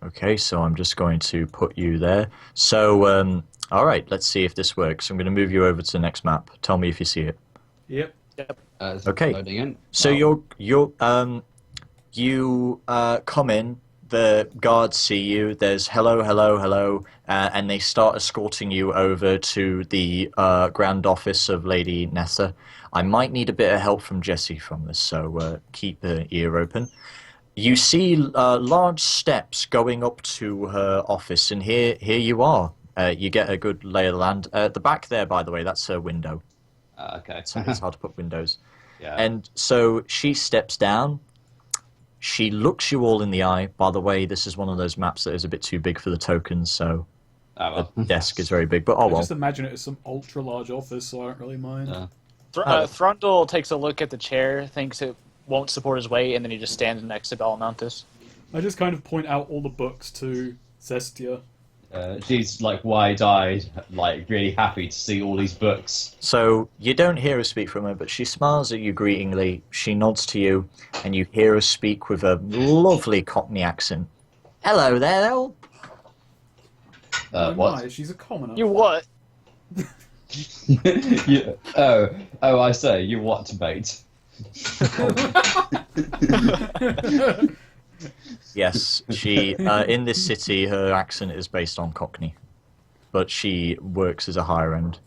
Okay, so I'm just going to put you there. So, all right, let's see if this works. I'm going to move you over to the next map. Tell me if you see it. Yep. Yep. Okay. Loading in. So Wow. you come in. The guards see you. There's hello, hello, hello, and they start escorting you over to the grand office of Lady Nessa. I might need a bit of help from Jesse from this, so keep an ear open. You see large steps going up to her office, and here you are. You get a good lay of the land. The back there, by the way, that's her window. Okay. It's hard to put windows. Yeah. And so she steps down. She looks you all in the eye. By the way, this is one of those maps that is a bit too big for the tokens, so Oh, well. the desk is very big. But oh I well. just imagine it as some ultra large office, so I don't really mind. Thrundle takes a look at the chair, thinks it won't support his weight, and then he just stands next to Belamontis. I just kind of point out all the books to Zestia. She's like wide-eyed, like really happy to see all these books. So you don't hear her speak from her, but she smiles at you greetingly. She nods to you, and you hear her speak with a lovely Cockney accent. Hello there, Elle. Oh What? my, she's a commoner. You what? Yeah. Oh, I say, you what, mate? Yes, she in this city, her accent is based on Cockney, but she works as a higher end.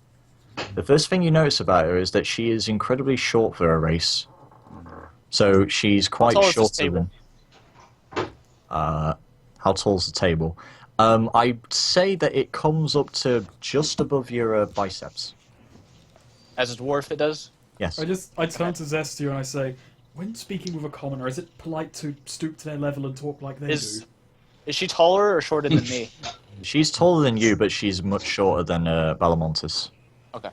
The first thing you notice about her is that she is incredibly short for her race. So she's quite tall is this shorter table? than. How tall's the table? I'd say that it comes up to just above your biceps. As a dwarf, it does. Yes. I turn to Zestia and I say, when speaking with a commoner, is it polite to stoop to their level and talk like they do? Is she taller or shorter than me? She's taller than you, but she's much shorter than Belamontis. Okay.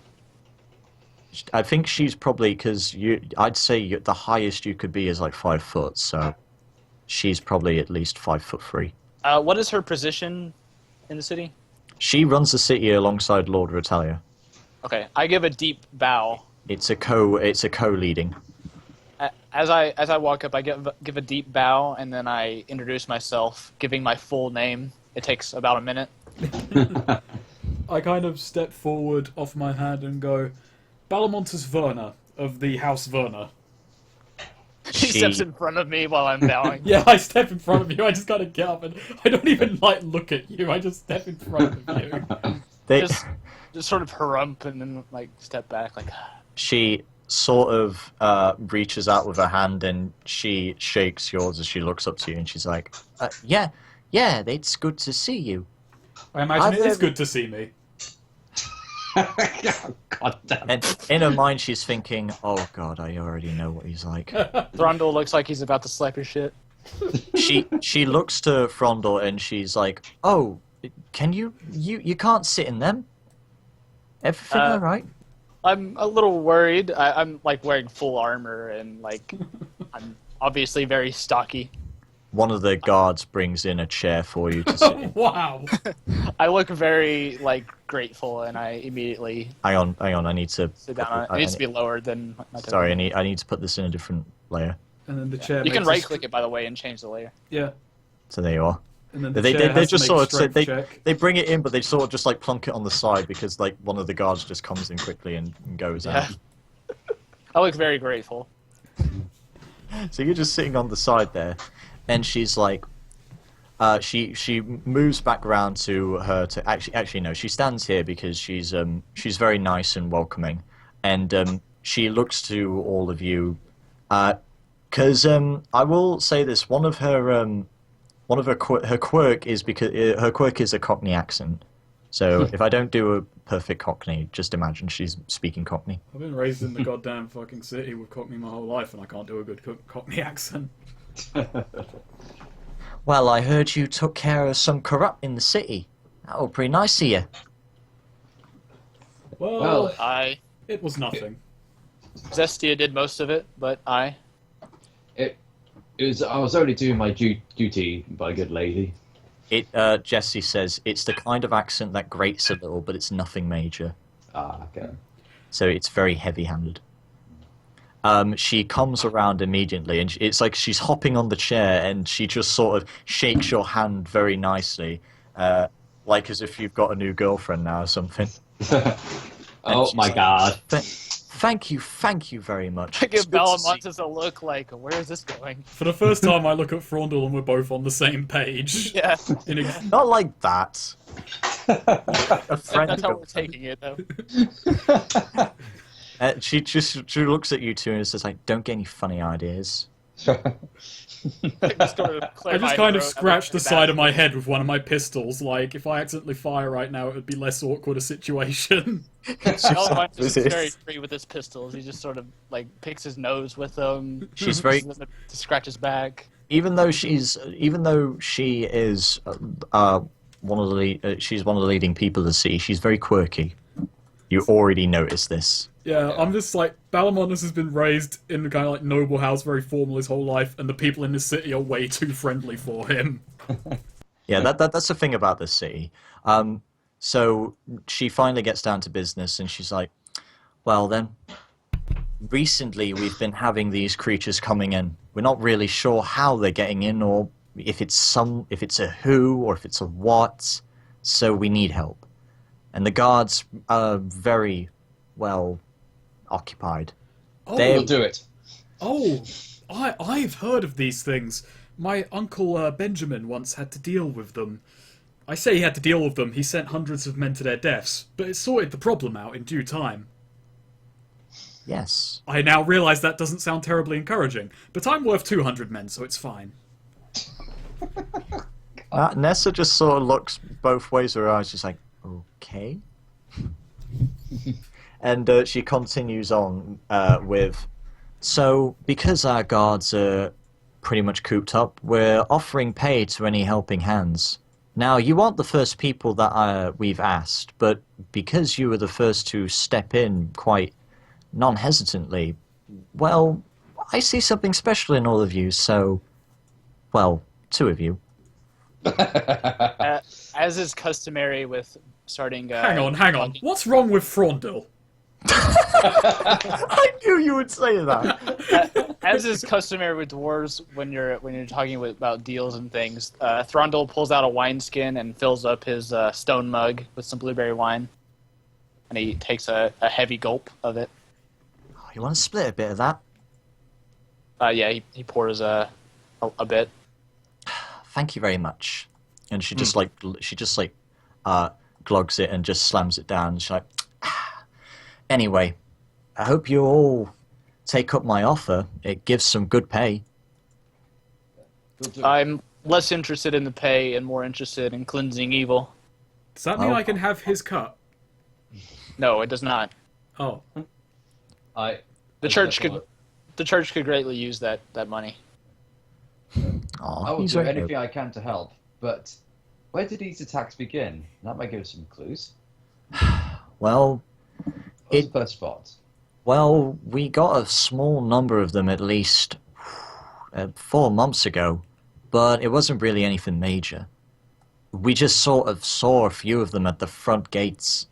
I think she's probably because I'd say the highest you could be is like 5 foot, so she's probably at least 5'3". What is her position in the city? She runs the city alongside Lord Ratalia. Okay, I give a deep bow. It's a co-leading. As I walk up, I give a deep bow, and then I introduce myself, giving my full name. It takes about a minute. I kind of step forward off my hand and go, Balamontis Verna of the House Verna. She steps in front of me while I'm bowing. Yeah, I step in front of you. I just gotta get up and I don't even like look at you. I just step in front of you. Just sort of harump and then like step back, like. She sort of reaches out with her hand and she shakes yours as she looks up to you and she's like, yeah, it's good to see you. I imagine it is good to see me. God damn. And in her mind she's thinking, oh god, I already know what he's like. Thrundle looks like he's about to slap your shit. She looks to Frondel and she's like, oh, can you can't sit in them? Everything all right? I'm a little worried. I'm like wearing full armor and like I'm obviously very stocky. One of the guards brings in a chair for you to sit in. Wow. I look very like grateful, and I immediately Hang on, I need to sit down on it. It needs to be lower than my token. Sorry, I need to put this in a different layer. And then the chair You can makes a right-click it, by the way, and change the layer. Yeah. So there you are. And then the They chair has just to make sort a of strength check. they bring it in, but they sort of just like plunk it on the side because like one of the guards just comes in quickly and goes out. I look very grateful. So you're just sitting on the side there, and she's like, she moves back around to her to actually no, she stands here because she's very nice and welcoming, and she looks to all of you, because I will say this, one of her quirk is because her quirk is a Cockney accent. So if I don't do a perfect Cockney, just imagine she's speaking Cockney. I've been raised in the goddamn fucking city with Cockney my whole life, and I can't do a good Cockney accent. Well, I heard you took care of some corrupt in the city. That was pretty nice of you. Well, It was nothing. Zestia did most of it, but It was. I was only doing my duty, by good lady. Jesse says it's the kind of accent that grates a little, but it's nothing major. Ah, okay. So it's very heavy-handed. she comes around immediately, and it's like she's hopping on the chair, and she just sort of shakes your hand very nicely, like as if you've got a new girlfriend now or something. Oh my god. Thank you very much. I give It's good to see- Balamontes a look like, where is this going? For the first time, I look at Frondel and we're both on the same page. Yeah, In a- Not like that. A friend. that's how we're girlfriend. taking it, though. She looks at you two and says like, "Don't get any funny ideas." I just kind of scratch the side of my head with one of my pistols. Like, if I accidentally fire right now, it would be less awkward a situation. Balamontes is very free with his pistols. He just sort of like picks his nose with them. She's very. uses them to scratch his back. Even though she is one of the she's one of the leading people of the city, she's very quirky. You already noticed this. Yeah, I'm just like, Balamontes has been raised in a kind of like noble house, very formal his whole life, and the people in this city are way too friendly for him. Yeah, that's the thing about this city. So she finally gets down to business, and she's like, "Well then, recently we've been having these creatures coming in. We're not really sure how they're getting in, or if it's a who, or if it's a what. So we need help, and the guards are very well occupied. Oh, They- We'll do it. oh, I've heard of these things. My uncle Benjamin once had to deal with them. I say he had to deal with them. He sent hundreds of men to their deaths, but it sorted the problem out in due time. Yes." I now realise that doesn't sound terribly encouraging, but I'm worth 200 men, so it's fine. Nessa just sort of looks both ways with her eyes, just like, okay. And she continues on with, so because our guards are pretty much cooped up, we're offering pay to any helping hands. Now, you aren't the first people that we've asked, but because you were the first to step in quite non-hesitantly, well, I see something special in all of you, so, well, two of you. As is customary with starting. Hang on. What's wrong with Frondel? I knew you would say that. As is customary with dwarves, when you're talking about deals and things, Throndel pulls out a wineskin and fills up his stone mug with some blueberry wine, and he takes a heavy gulp of it. You want to split a bit of that? Yeah, he pours a bit. Thank you very much. And she just glugs it and just slams it down. She's like, anyway, I hope you all take up my offer. It gives some good pay. We'll do it. I'm less interested in the pay and more interested in cleansing evil. Does that mean Oh. I can have his cut? No, it does not. Oh. The church could greatly use that money. Aw, I will he's do very anything good. I can to help, but where did these attacks begin? That might give us some clues. Well, What's the first spot? well, we got a small number of them at least 4 months ago, but it wasn't really anything major. We just sort of saw a few of them at the front gates,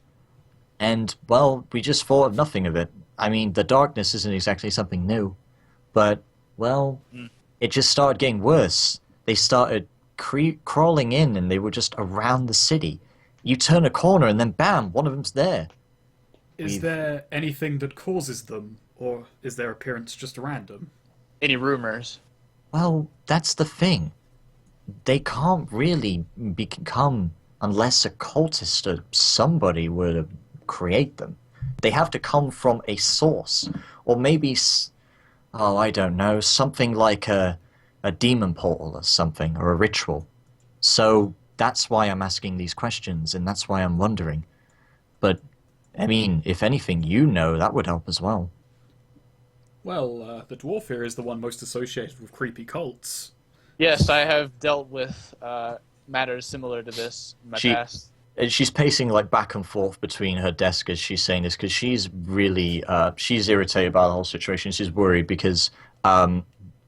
and, well, we just thought of nothing of it. I mean, the darkness isn't exactly something new, but, well, it just started getting worse. They started crawling in, and they were just around the city. You turn a corner, and then bam, one of them's there. Is there anything that causes them, or is their appearance just random? Any rumors? Well, that's the thing. They can't really become unless a cultist or somebody were to create them. They have to come from a source, or maybe, I don't know, something like a demon portal or something, or a ritual. So that's why I'm asking these questions, and that's why I'm wondering. But, I mean, if anything you know, that would help as well. Well, the dwarf here is the one most associated with creepy cults. Yes, I have dealt with matters similar to this in my past. She's pacing like back and forth between her desk as she's saying this because she's really she's irritated by the whole situation. She's worried because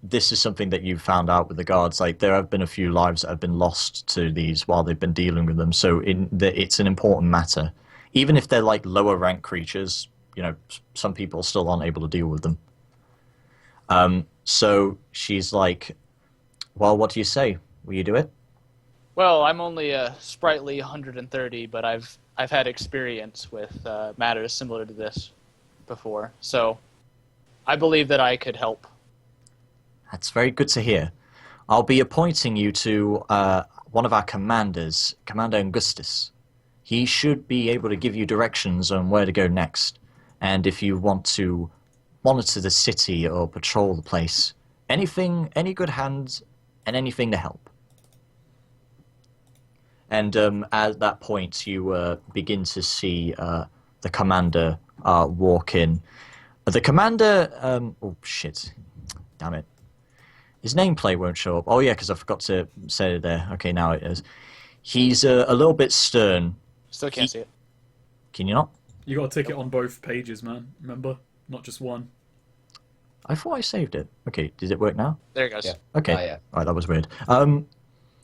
this is something that you found out with the guards. Like there have been a few lives that have been lost to these while they've been dealing with them. So it's an important matter, even if they're like lower rank creatures. You know, some people still aren't able to deal with them. So she's like, well, what do you say? Will you do it? Well, I'm only a sprightly 130, but I've had experience with matters similar to this before, so I believe that I could help. That's very good to hear. I'll be appointing you to one of our commanders, Commander Augustus. He should be able to give you directions on where to go next. And if you want to monitor the city or patrol the place, anything, any good hands, and anything to help. And at that point, you begin to see the commander walk in. The commander... oh, shit. Damn it. His nameplate won't show up. Oh, yeah, because I forgot to say it there. Okay, now it is. He's a little bit stern. Still can't see it. Can you not? You got a ticket on both pages, man. Remember? Not just one. I thought I saved it. Okay, does it work now? There it goes. Yeah. Okay. Yeah. Right, that was weird.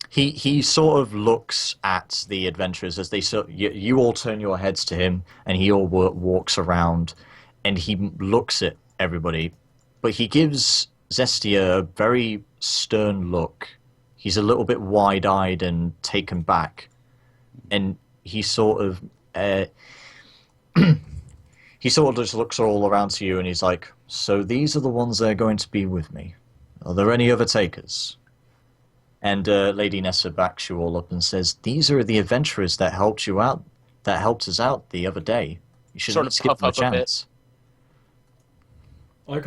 He sort of looks at the adventurers as they you all turn your heads to him, and he all walks around, and he looks at everybody, but he gives Zestia a very stern look. He's a little bit wide-eyed and taken back, and he sort of just looks all around to you, and he's like, "So these are the ones that are going to be with me. Are there any other takers?" And Lady Nessa backs you all up and says, "These are the adventurers that helped you out, that helped us out the other day. You shouldn't Sort of skip puff them a up a bit. chance." I'm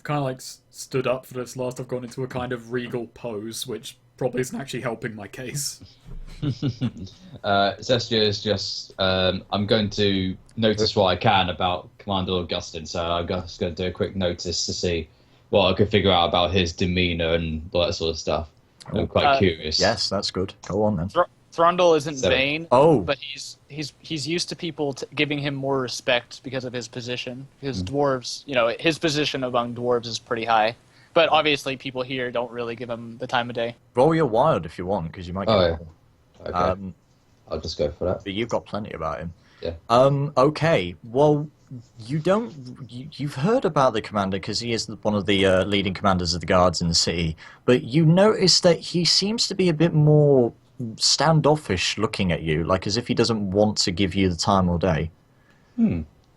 kind of like stood up for this last. I've gone into a kind of regal pose, which probably isn't actually helping my case. Zestia is just, I'm going to notice what I can about Commander Augustin, so I'm just going to do a quick notice to see what I could figure out about his demeanor and all that sort of stuff. I'm quite curious. Yes, that's good. Go on then. Thrundle isn't So- vain, Oh. but he's used to people giving him more respect because of his position. Because dwarves, his position among dwarves is pretty high. But obviously, people here don't really give him the time of day. Roll your wild if you want, because you might get Oh, yeah. more. Okay. I'll just go for that. But you've got plenty about him. Yeah. Okay. Well, you've heard about the commander because he is one of the leading commanders of the guards in the city. But you notice that he seems to be a bit more standoffish looking at you, like as if he doesn't want to give you the time or day.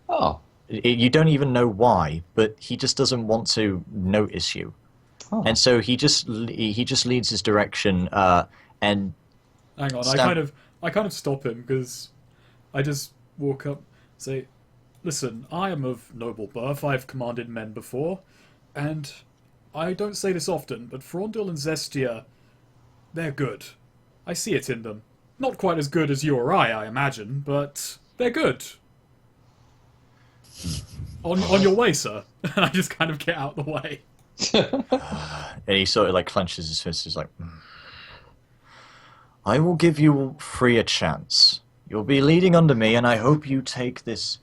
Oh. You don't even know why, but he just doesn't want to notice you. Oh. And so he just leads his direction, and Hang on, I kind of stop him because I just walk up, say, "Listen, I am of noble birth. I've commanded men before, and I don't say this often, but Frondil and Zestia, they're good. I see it in them. Not quite as good as you or I imagine, but they're good. On your way, sir." And I just kind of get out of the way. and he sort of like clenches his fist. He's like, "I will give you free a chance. You'll be leading under me, and I hope you take this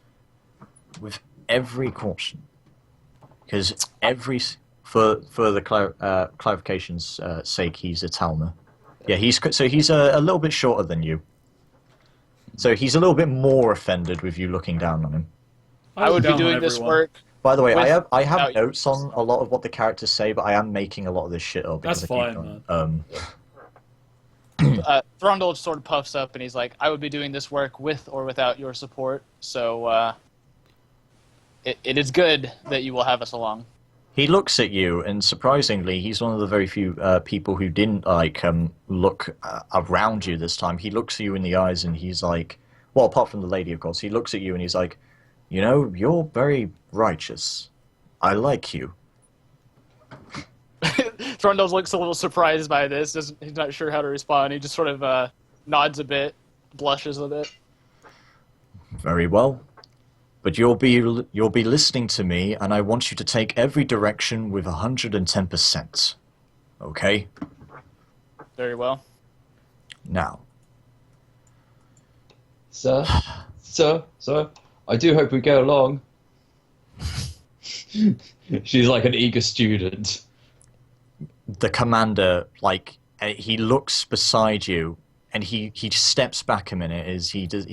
with every caution, because for the clarification's sake, he's a Talmer. Yeah, he's a little bit shorter than you, so he's a little bit more offended with you looking down on him. I would be down on doing this everyone. work. By the way, I have without notes on a lot of what the characters say, but I am making a lot of this shit up. That's because I keep fine, going. Thrundle sort of puffs up and he's like, "I would be doing this work with or without your support, so it is good that you will have us along." He looks at you, and surprisingly, he's one of the very few people who didn't look around you this time. He looks at you in the eyes, and he's like, well, apart from the lady, of course, he looks at you and he's like, "You're very righteous. I like you." Thrundle looks a little surprised by this. He's not sure how to respond. He just sort of nods a bit, blushes a bit. Very well. But you'll be listening to me, and I want you to take every direction with 110%. Okay? Very well. Now. Sir, I do hope we get along. She's like an eager student. The commander, he looks beside you, and he just steps back a minute as he does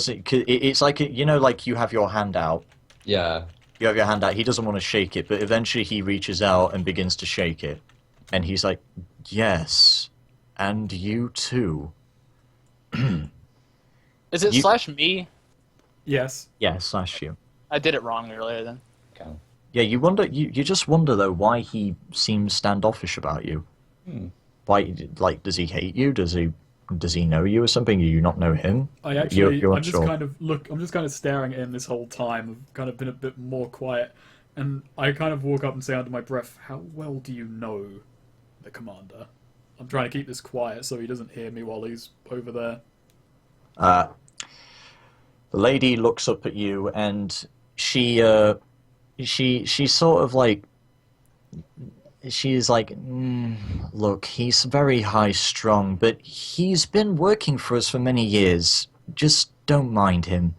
it. It's like, like you have your hand out, Yeah. You have your hand out. He doesn't want to shake it, but eventually he reaches out and begins to shake it. And he's like, yes, and you too. Is it You- slash me? Yes. Yeah, slash you. I did it wrong earlier then. Okay. Yeah, you wonder. You just wonder though why he seems standoffish about you. Why, like, does he hate you? Does he know you or something? Do you not know him? I actually, You're I'm just unsure. kind of I'm just kind of staring at him this whole time. I've kind of been a bit more quiet, and I kind of walk up and say under my breath, "How well do you know the commander?" I'm trying to keep this quiet so he doesn't hear me while he's over there. The lady looks up at you, and she sort of like, she's like, look, he's very high strung, but he's been working for us for many years. Just don't mind him.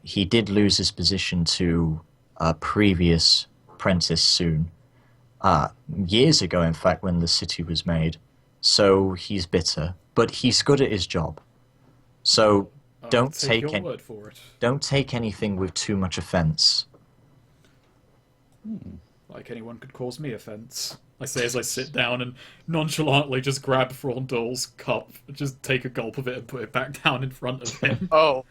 He did lose his position to a previous apprentice soon. Years ago, in fact, when the city was made. So he's bitter, but he's good at his job. So don't take take your word for it. don't take anything with too much offense. Like anyone could cause me offense. I say as I sit down and nonchalantly just grab Frondol's cup, just take a gulp of it and put it back down in front of him. Oh.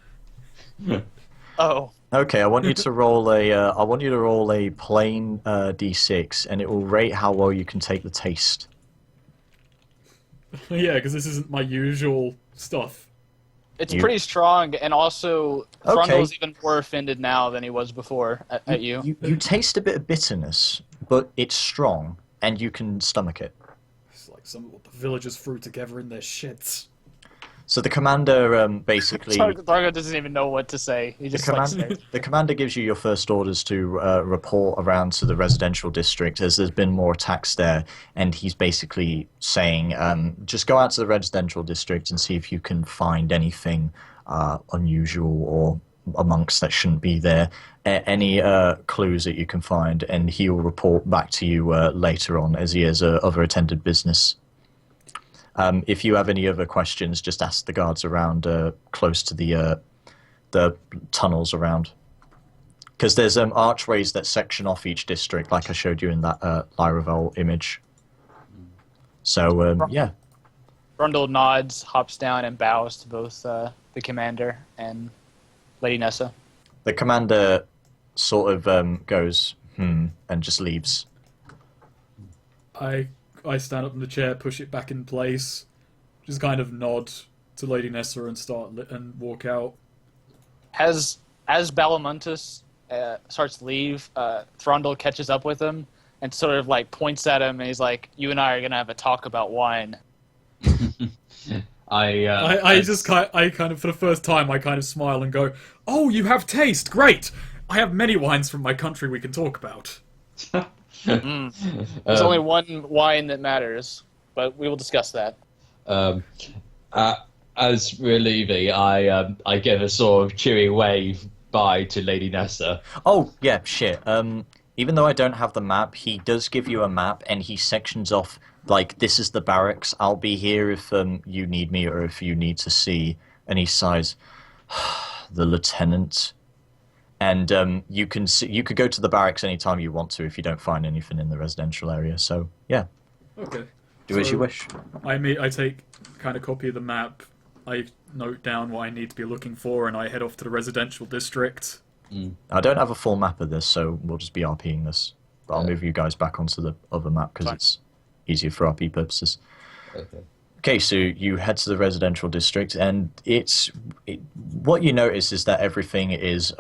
Oh. Okay, I want you to roll a plain d6, and it will rate how well you can take the taste. Yeah, because this isn't my usual stuff. It's You- pretty strong, and also Okay. Thrundle's even more offended now than he was before at you. You taste a bit of bitterness, but it's strong, and you can stomach it. It's like some of what the villagers threw together in their shits. So the commander basically. Thargo doesn't even know what to say. He The just like, commander, the commander gives you your first orders to report around to the residential district as there's been more attacks there, and he's basically saying, just go out to the residential district and see if you can find anything unusual or amongst that shouldn't be there, any clues that you can find, and he'll report back to you later on as he has other attended business. If you have any other questions, just ask the guards around close to the tunnels around. Because there's archways that section off each district, like I showed you in that Lyravel image. So, yeah. Brundle nods, hops down, and bows to both the commander and Lady Nessa. The commander sort of goes, and just leaves. I stand up in the chair, push it back in place, just kind of nod to Lady Nessa and and walk out. As Balamuntus starts to leave, Thrundle catches up with him and sort of like points at him, and he's like, "You and I are gonna have a talk about wine." I kind of for the first time I kind of smile and go, "Oh, you have taste, great! I have many wines from my country we can talk about." There's only one wine that matters, but we will discuss that. As we're leaving, I give a sort of cheery wave bye to Lady Nessa. Oh, yeah, shit. Even though I don't have the map, he does give you a map, and he sections off, like, this is the barracks. I'll be here if you need me or if you need to see. And he sighs, the lieutenant. And you could go to the barracks anytime you want to if you don't find anything in the residential area. So, yeah, Okay. do as So you wish. I take kind of copy of the map. I note down what I need to be looking for, and I head off to the residential district. I don't have a full map of this, so we'll just be RPing this. But I'll move you guys back onto the other map because Fine. it's easier for RP purposes. Okay. Okay, so you head to the residential district, and what you notice is that everything is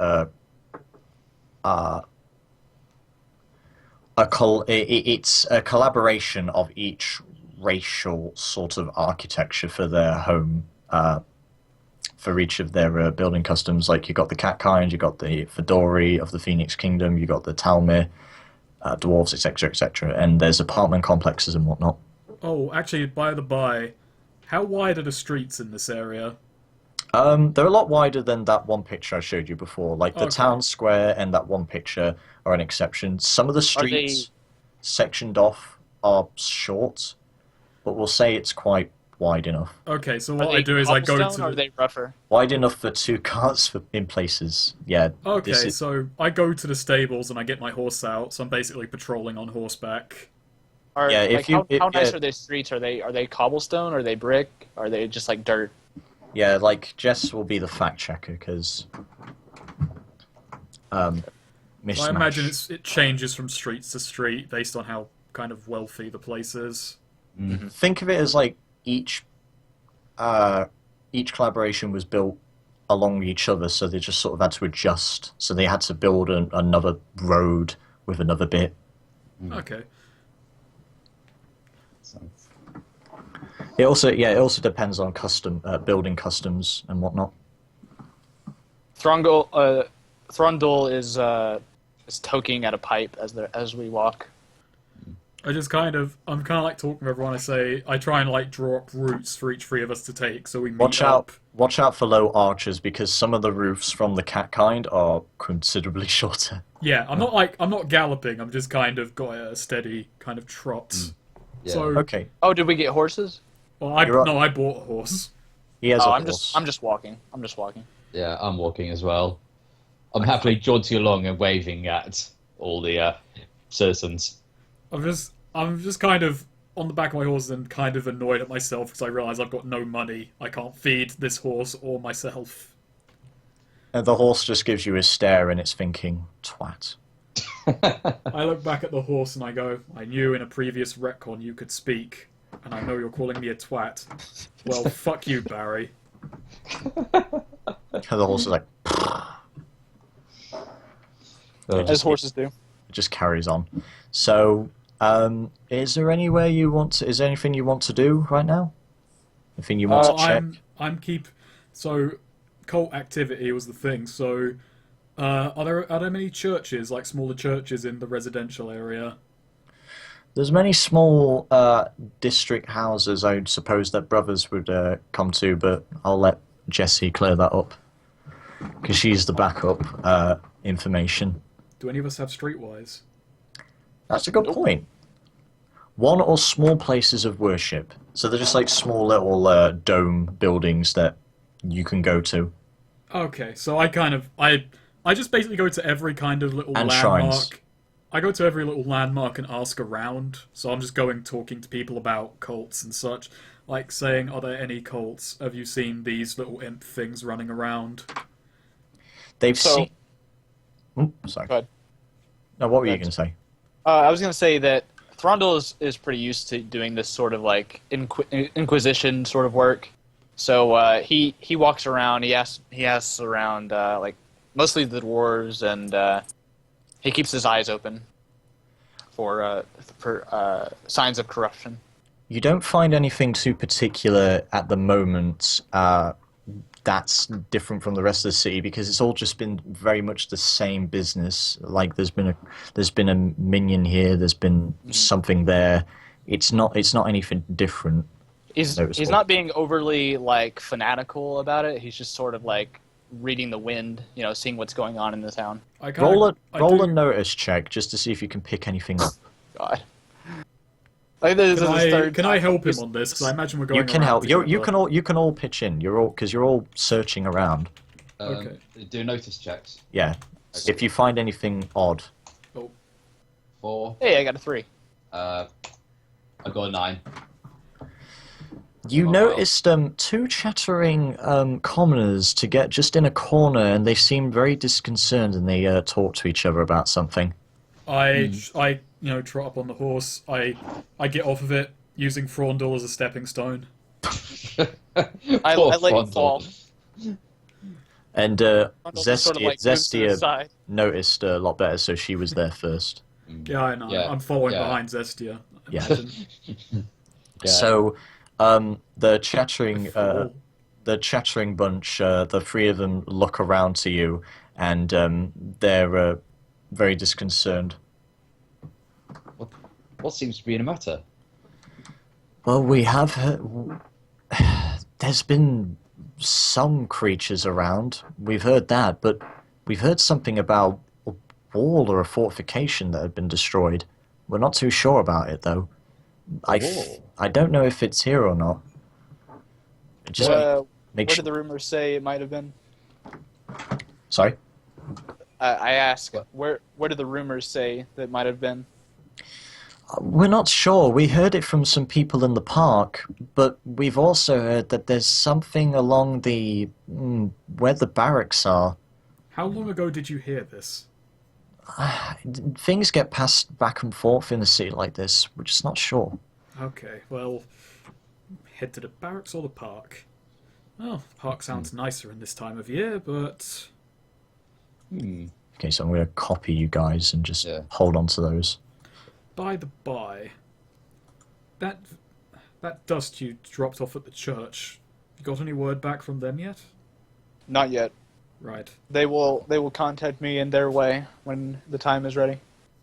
it's a collaboration of each racial sort of architecture for their home, for each of their building customs. Like you got the cat kind, you got the Fedori of the Phoenix Kingdom, you got the Talmir, dwarves, etc., etc., and there's apartment complexes and whatnot. Oh, actually, by the by, how wide are the streets in this area? They're a lot wider than that one picture I showed you before. Like the Okay. town square and that one picture are an exception. Some of the streets sectioned off are short, but we'll say it's quite wide enough. Okay, so Are what they I do is I go cobblestone, or to are they rougher? Wide enough for 2 cars in places. Yeah. This okay, is, so I go to the stables and I get my horse out. So I'm basically patrolling on horseback. Or Yeah, like how nice yeah. are their streets? Are they cobblestone? Are they brick? Are they just like dirt? Yeah, like Jess will be the fact checker because So I imagine mishmash. it changes from street to street based on how kind of wealthy the place is. Think of it as like uh, each collaboration was built along each other, so they just sort of had to adjust. So they had to build another road with another bit. Okay. So, It also depends on custom building customs and whatnot. Thrundle is toking at a pipe as we walk. I'm kind of like talking with everyone. I try and like draw up routes for each three of us to take, so we meet Watch up. out! Watch out for low archers because some of the roofs from the cat kind are considerably shorter. Yeah, I'm not galloping. I'm just kind of got a steady kind of trot. yeah. So, Okay, Oh, did we get horses? well, You're right. no, I bought a horse. he has Oh, a I'm horse. just walking. I'm just walking. Yeah, I'm walking as well. I'm happily jaunting along and waving at all the citizens. I'm just kind of on the back of my horse and kind of annoyed at myself because I realise I've got no money. I can't feed this horse or myself. And the horse just gives you a stare and it's thinking, twat. I look back at the horse and I go, I knew in a previous retcon you could speak, and I know you're calling me a twat. Well, fuck you, Barry. And the horse is like, As horses do. it just carries on. So, is there anywhere you want to, is there anything you want to do right now? Anything you want to check? So cult activity was the thing. So are there many churches, like smaller churches in the residential area? There's many small district houses I would suppose that brothers would come to, but I'll let Jessie clear that up because she's the backup information. Do any of us have streetwise? That's a good point. One or small places of worship. So they're just like small little dome buildings that you can go to. Okay, so I just basically go to every kind of little And landmark. shrines. I go to every little landmark and ask around. So I'm just talking to people about cults and such. Like saying, are there any cults? Have you seen these little imp things running around? They've So- seen. Oh, sorry. Go ahead. No, what were you Go going to say? I was going to say that Throndle is pretty used to doing this sort of like Inquisition sort of work. So he walks around. He asks around like mostly the dwarves, and he keeps his eyes open for signs of corruption. You don't find anything too particular at the moment that's different from the rest of the city because it's all just been very much the same business. Like there's been a minion here, there's been something there. It's not anything different. He's Noticeable. not being overly like fanatical about it. He's just sort of like reading the wind, seeing what's going on in the town. Roll a notice check just to see if you can pick anything up. God. Like this is his third Can I time. help him on this? Because I imagine we're going. You can around help. together. You can all pitch in. Because you're all searching around. Okay. Do notice checks. Yeah. If you find anything odd, 4. Hey, I got a 3. I got a 9. you Oh, noticed two chattering commoners to get just in a corner, and they seemed very disconcerted, and they talked to each other about something. I trot up on the horse. I get off of it using Frondel as a stepping stone. I let you fall. And Just sort of like moves to the Zestia side. noticed a lot better, so she was there first. Yeah, I know. Yeah, I'm following yeah. behind Zestia. Yeah. Imagine. Yeah. So the chattering Fool. bunch, the three of them look around to you, and they're very disconcerted. What seems to be the matter? Well, we have heard, there's been some creatures around. We've heard that, but we've heard something about a wall or a fortification that had been destroyed. We're not too sure about it, though. Wall? I don't know if it's here or not. Just make Where sure. did the rumors say it might have been? Sorry. I ask, where did the rumors say that might have been? We're not sure. We heard it from some people in the park, but we've also heard that there's something along the where the barracks are. How long ago did you hear this? Things get passed back and forth in a city like this. We're just not sure. Okay, well, head to the barracks or the park? Well, the park sounds nicer in this time of year, but... Okay, so I'm going to copy you guys and just hold on to those. By the by, that dust you dropped off at the church, you got any word back from them yet? Not yet. Right. They will contact me in their way when the time is ready.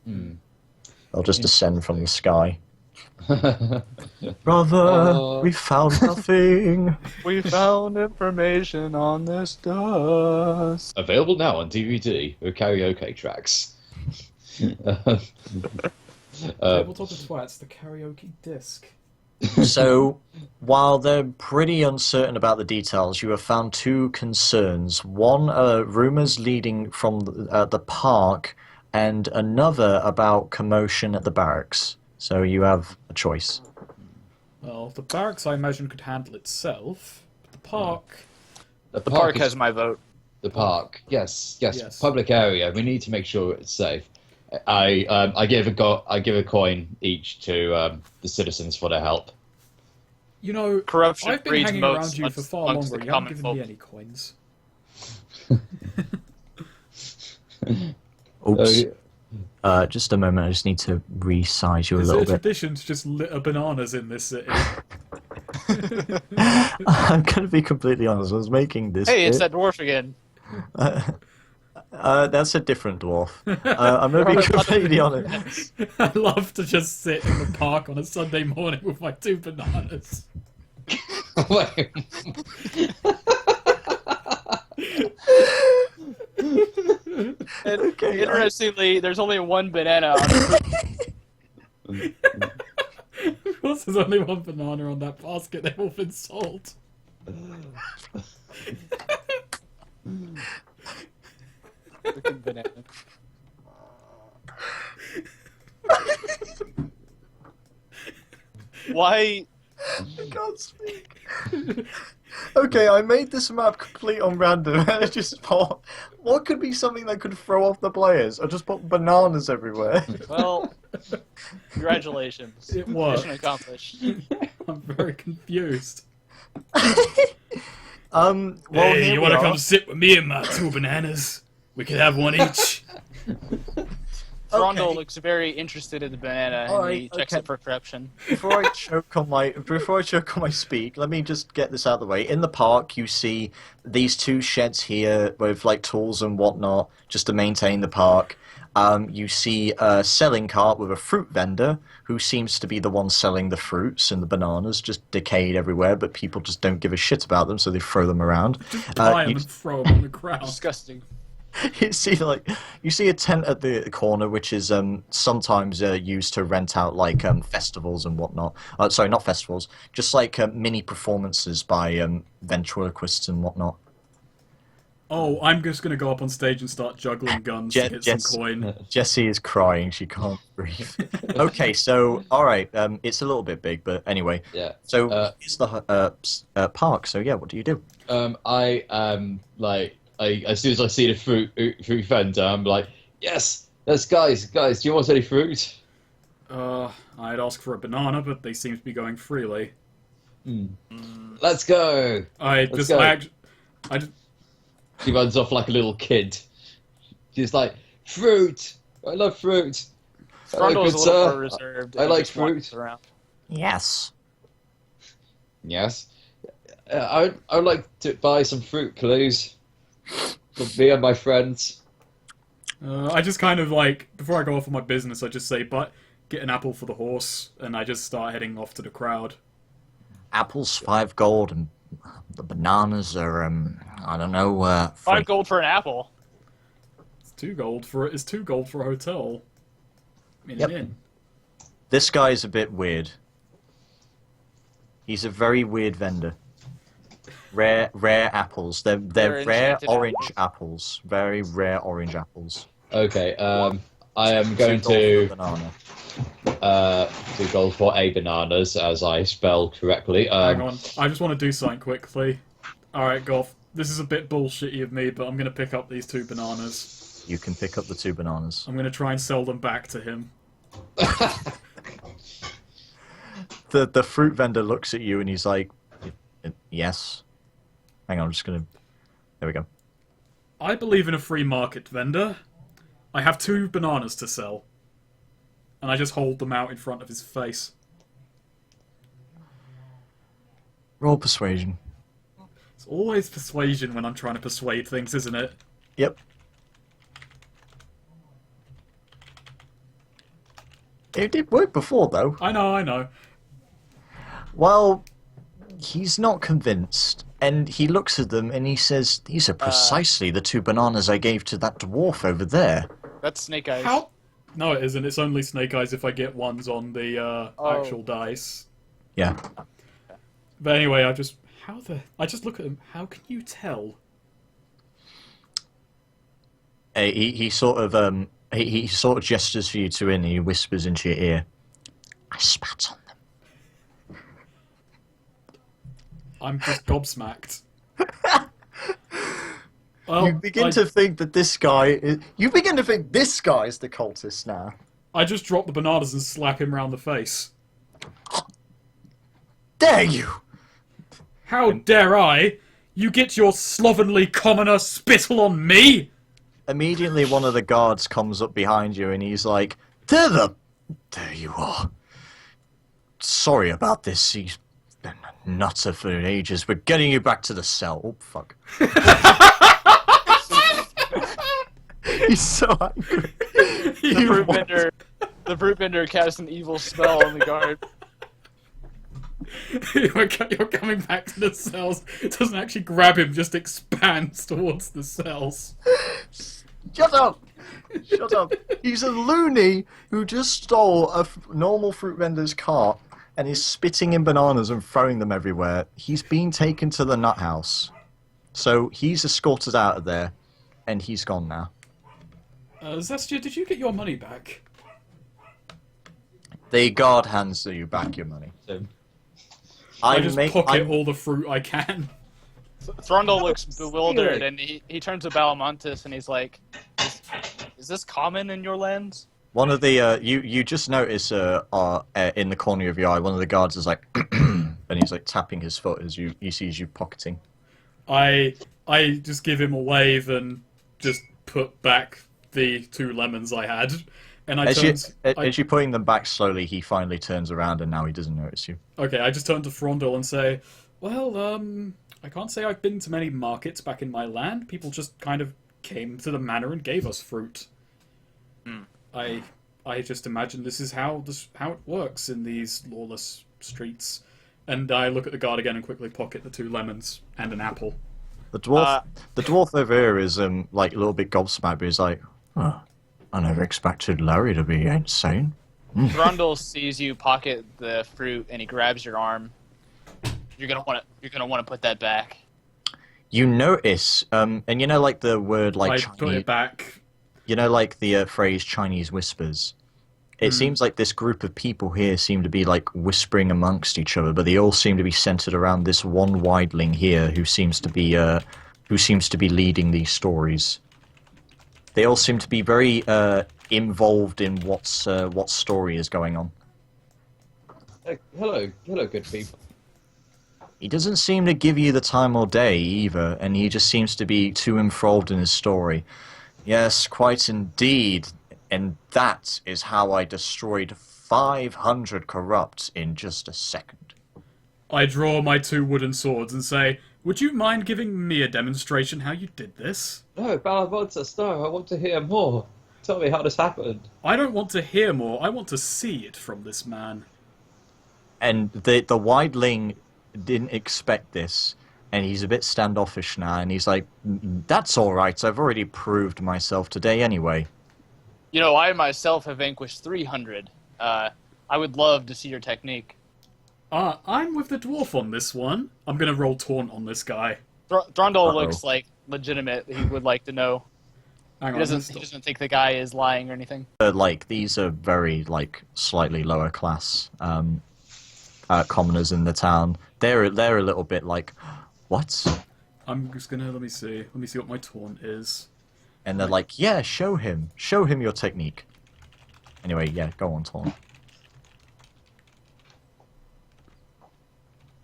They'll just descend from the sky. Brother, we found nothing. We found information on this dust. Available now on DVD with karaoke tracks. Tabletop of Twats, the karaoke disc. So, while they're pretty uncertain about the details, you have found two concerns. One, rumors leading from the park, and another about commotion at the barracks. So you have a choice. Well, the barracks, I imagine, could handle itself. But the park... The park has my vote. The park, yes. Public area. We need to make sure it's safe. I give a coin each to the citizens for their help. You know, Corruption I've been breeds hanging moats around you for far amongst longer. the You haven't common given me folk. any coins. Oops. Just a moment, I just need to resize you a Is little it a bit. tradition to just litter bananas in this city? I'm going to be completely honest, I was making this Hey, it's bit. that dwarf again. That's a different dwarf. I'm going to be completely honest. I love to just sit in the park on a Sunday morning with my 2 bananas. And Okay, interestingly, there's only one banana on the Of course, there's only 1 banana on that basket. They've all been sold. freaking banana. Why? I can't speak. Okay, I made this map complete on random, and I just thought, what could be something that could throw off the players? I just put bananas everywhere. Well, congratulations. It worked. Mission accomplished. I'm very confused. Well, Hey, here you we want to are. come sit with me and my 2 bananas? We could have one each. Rondo Okay. looks very interested in the banana, and Alright, he checks okay. it for corruption. Before I choke on my speak, let me just get this out of the way. In the park, you see these 2 sheds here with like tools and whatnot, just to maintain the park. You see a selling cart with a fruit vendor who seems to be the one selling the fruits and the bananas, just decayed everywhere, but people just don't give a shit about them, so they throw them around. Buy 'em You- and throw them on the ground. Disgusting. you see a tent at the corner which is sometimes used to rent out like festivals and whatnot. Sorry, not festivals, just like mini performances by ventriloquists and whatnot. Oh, I'm just gonna go up on stage and start juggling guns to get some coin. Jessie is crying; she can't breathe. Okay, so all right, it's a little bit big, but anyway. Yeah. So it's the park. So yeah, what do you do? As soon as I see the fruit vendor, I'm like, yes, guys, do you want any fruit? I'd ask for a banana, but they seem to be going freely. Let's go. I just She runs off like a little kid. She's like, fruit. I love fruit. Rondo is a good little sir. more reserved. I and like just wanders fruit. around. Yes. Yes. I would like to buy some fruit, please. For me and my friends. I just kind of like, before I go off on my business, I just say, but get an apple for the horse, and I just start heading off to the crowd. Apples 5 gold, and the bananas are I don't know. 5 gold for an apple. It's 2 gold for it. It's 2 gold for a hotel. In Yep. an inn. This guy's a bit weird. He's a very weird vendor. Rare apples. They're They're rare enchanted orange apples. Very rare orange apples. Okay. I am going 2 gold to for a banana. 2 gold for a bananas, as I spell correctly. Hang on, I just want to do something quickly. Alright, Golf. This is a bit bullshitty of me, but I'm going to pick up these 2 bananas. You can pick up the 2 bananas. I'm going to try and sell them back to him. The fruit vendor looks at you and he's like, yes. Hang on, I'm just gonna. There we go. I believe in a free market, vendor. I have 2 bananas to sell. And I just hold them out in front of his face. Roll persuasion. It's always persuasion when I'm trying to persuade things, isn't it? Yep. It did work before, though. I know. Well, he's not convinced, and he looks at them and he says, "These are precisely the 2 bananas I gave to that dwarf over there." That's Snake Eyes. How? No, it isn't. It's only Snake Eyes if I get ones on the actual dice. Yeah. But anyway, I just look at him. How can you tell? He sort of he sort of gestures for you to in, and he whispers into your ear, "I spat on them." I'm just gobsmacked. Well, You begin to think that this guy is... You begin to think this guy is the cultist now. I just drop the bananas and slap him round the face. Dare you! How dare I? You get your slovenly commoner spittle on me? Immediately one of the guards comes up behind you and he's like, There you are. Sorry about this. He's been a nutter for ages. We're getting you back to the cell. Oh, fuck. He's so angry. The brute bender casts an evil spell on the guard. You're coming back to the cells. It doesn't actually grab him, just expands towards the cells. Shut up! Shut up. He's a loony who just stole a normal fruit vendor's cart and is spitting in bananas and throwing them everywhere. He's been taken to the nut house. So he's escorted out of there, and he's gone now. Zestia, did you get your money back? The guard hands you back your money. I just pocket all the fruit I can. Thrundle looks bewildered, and he turns to Balamantis, and he's like, is this common in your lands? One of the, you just notice in the corner of your eye, one of the guards is like, and he's like tapping his foot as he sees you pocketing. I just give him a wave and just put back the 2 lemons I had. And as you're putting them back slowly, he finally turns around and now he doesn't notice you. Okay, I just turn to Frondel and say, well, I can't say I've been to many markets back in my land. People just kind of came to the manor and gave us fruit. I just imagine this is how it works in these lawless streets. And I look at the guard again and quickly pocket the 2 lemons and an apple. The dwarf over here is like a little bit gobsmacked, but he's like, oh, I never expected Larry to be insane. Grundle sees you pocket the fruit and he grabs your arm. You're gonna want to put that back. You notice, and you know, like the word like I Chinese, put it back. You know, like the phrase Chinese whispers. It seems like this group of people here seem to be like whispering amongst each other, but they all seem to be centered around this one wildling here who seems to be leading these stories. They all seem to be very involved in what story is going on. Hello, good people. He doesn't seem to give you the time or day either, and he just seems to be too enthralled in his story. Yes, quite indeed. And that is how I destroyed 500 corrupts in just a second. I draw my 2 wooden swords and say, would you mind giving me a demonstration how you did this? No, Balamontis, no, I want to hear more. Tell me how this happened. I don't want to hear more, I want to see it from this man. And the wildling didn't expect this, and he's a bit standoffish now, and he's like, that's alright, I've already proved myself today anyway. You know, I myself have vanquished 300. I would love to see your technique. I'm with the dwarf on this one. I'm gonna roll taunt on this guy. Throndol Uh-oh. looks like legitimate. He would like to know. Hang He on. doesn't think the guy is lying or anything. Like these are very like slightly lower class commoners in the town. They're a little bit like, what? I'm just gonna let me see what my taunt is. And they're like, yeah, show him your technique. Anyway, yeah, go on, Taunt.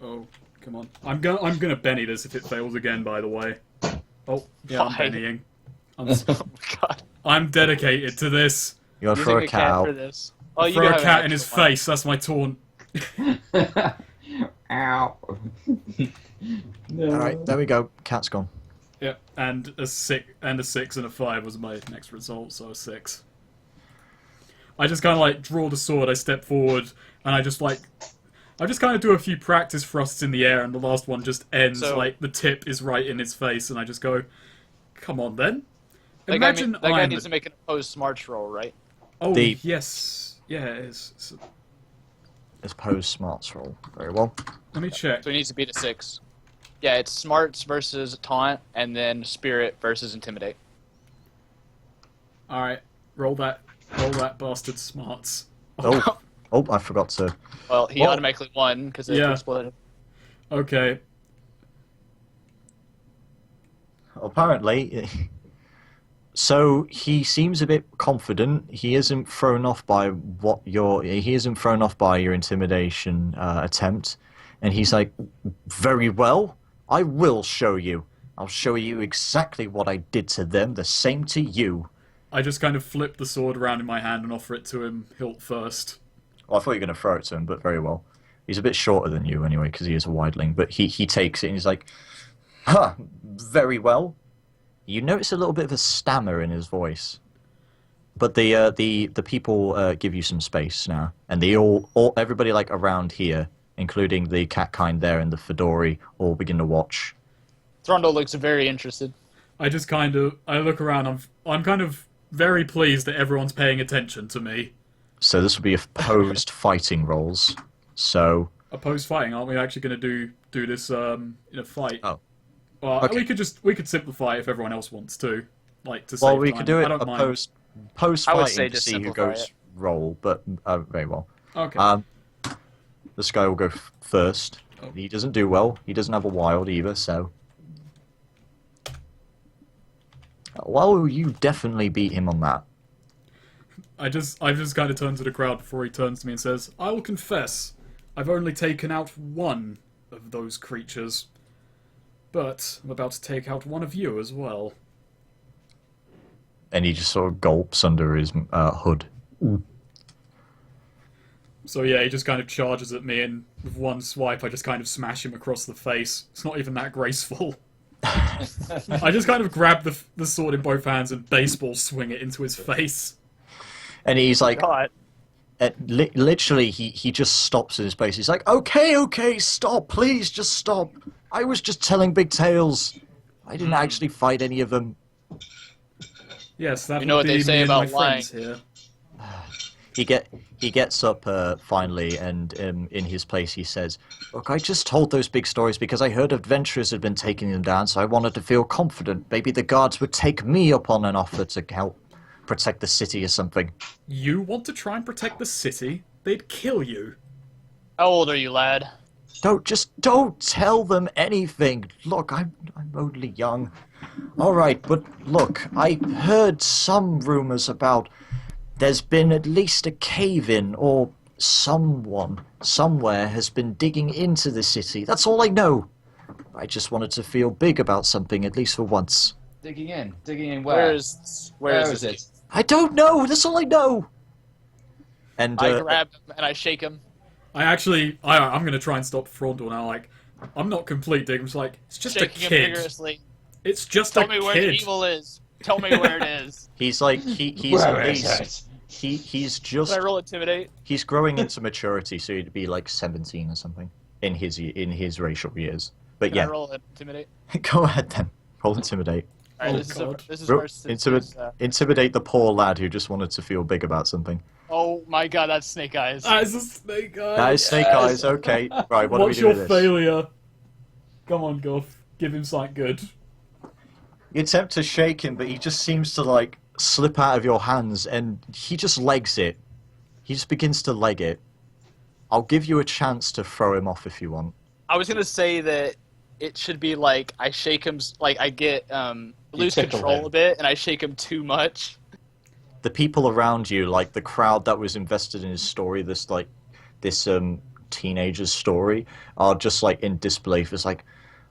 Oh, come on. I'm gonna Benny this if it fails again. By the way. Oh, yeah, I'm Why? Bennying. Oh my god. I'm dedicated to this. You gotta throw a Using cat for out. this. Oh, you Throw do a have an cat in his extra one. face. That's my taunt. Ow. No. Alright, there we go. Cat's gone. Yeah, and a 6 and a 5 was my next result, so a 6. I just kind of like draw the sword, I step forward, and I just kind of do a few practice thrusts in the air, and the last one just ends like the tip is right in his face, and I just go, "Come on, then." Imagine that guy I'm. needs to make an opposed smarts roll, right? Oh The- yes, yeah. It's pose smarts roll. Very well. Let me check. So he needs to beat a 6. Yeah, it's smarts versus taunt, and then spirit versus intimidate. All right, roll that bastard smarts. Oh, I forgot to. Well, he Well- automatically won because it Yeah. exploded. Okay. Apparently, so he seems a bit confident. He isn't thrown off by your intimidation attempt, and he's like, "Very well, I will show you. I'll show you exactly what I did to them. The same to you." I just kind of flip the sword around in my hand and offer it to him hilt first. Well, I thought you were going to throw it to him, but very well. He's a bit shorter than you anyway, because he is a wildling. But he takes it and he's like, "Huh, very well." You notice a little bit of a stammer in his voice. But the people give you some space now, and they everybody like around here, including the cat kind there and the Fedori, all begin to watch. Throndol looks very interested. I look around. I'm kind of very pleased that everyone's paying attention to me. So this will be opposed fighting rolls. So Opposed fighting, aren't we actually going to do this in a fight? Oh. Well, Okay. we could simplify it if everyone else wants to, like to well, save we time. could do it I don't mind. post I would say fighting to just see who simplify goes it. roll. But very well. Okay. This guy will go first. Oh. He doesn't do well. He doesn't have a wild either, so. Well, you definitely beat him on that. I just kind of turn to the crowd before he turns to me and says, "I will confess, I've only taken out one of those creatures, but I'm about to take out one of you as well." And he just sort of gulps under his hood. So yeah, he just kind of charges at me, and with one swipe, I just kind of smash him across the face. It's not even that graceful. I just kind of grab the sword in both hands and baseball swing it into his face. And he's like, God. literally, he just stops in his place. He's like, okay, stop, please, just stop. I was just telling big tales. I didn't actually fight any of them. Yes, that You know would what be they say me and about my friends here. He gets up finally, and in his place he says, "Look, I just told those big stories because I heard adventurers had been taking them down, so I wanted to feel confident. Maybe the guards would take me up on an offer to help protect the city or something." You want to try and protect the city? They'd kill you. How old are you, lad? Don't tell them anything. Look, I'm only young. All right, but look, I heard some rumors about there's been at least a cave-in, or someone somewhere has been digging into the city. That's all I know. I just wanted to feel big about something, at least for once. Digging in where? Where is Where is this? it? I don't know. That's all I know. And I grab him and I shake him. I'm going to try and stop Frondor now. Like, I'm not complete dig. I'm just like, it's just Shaking a him kid. vigorously. It's just Tell a me where the kid. evil is. Tell me where it is. he's like he's Where at is least he's Can just I roll intimidate? he's growing into maturity, so he'd be like 17 or something in his racial years. But Can I yeah, roll intimidate? go ahead then. Roll intimidate. All right, Oh, this God. is versus. Intimidate the poor lad who just wanted to feel big about something. Oh my God, that's Snake Eyes. That is a snake eye. That is Snake Eyes. Okay, right. What do we What's do your with this? failure? Come on, Guff. Give him something good. You attempt to shake him, but he just seems to like slip out of your hands, and he just legs it. He just begins to leg it. I'll give you a chance to throw him off if you want. I was gonna say that it should be like I shake him, like I get lose tickle control him. a bit, and I shake him too much. The people around you, like the crowd that was invested in his story, this teenager's story, are just like in disbelief. It's like,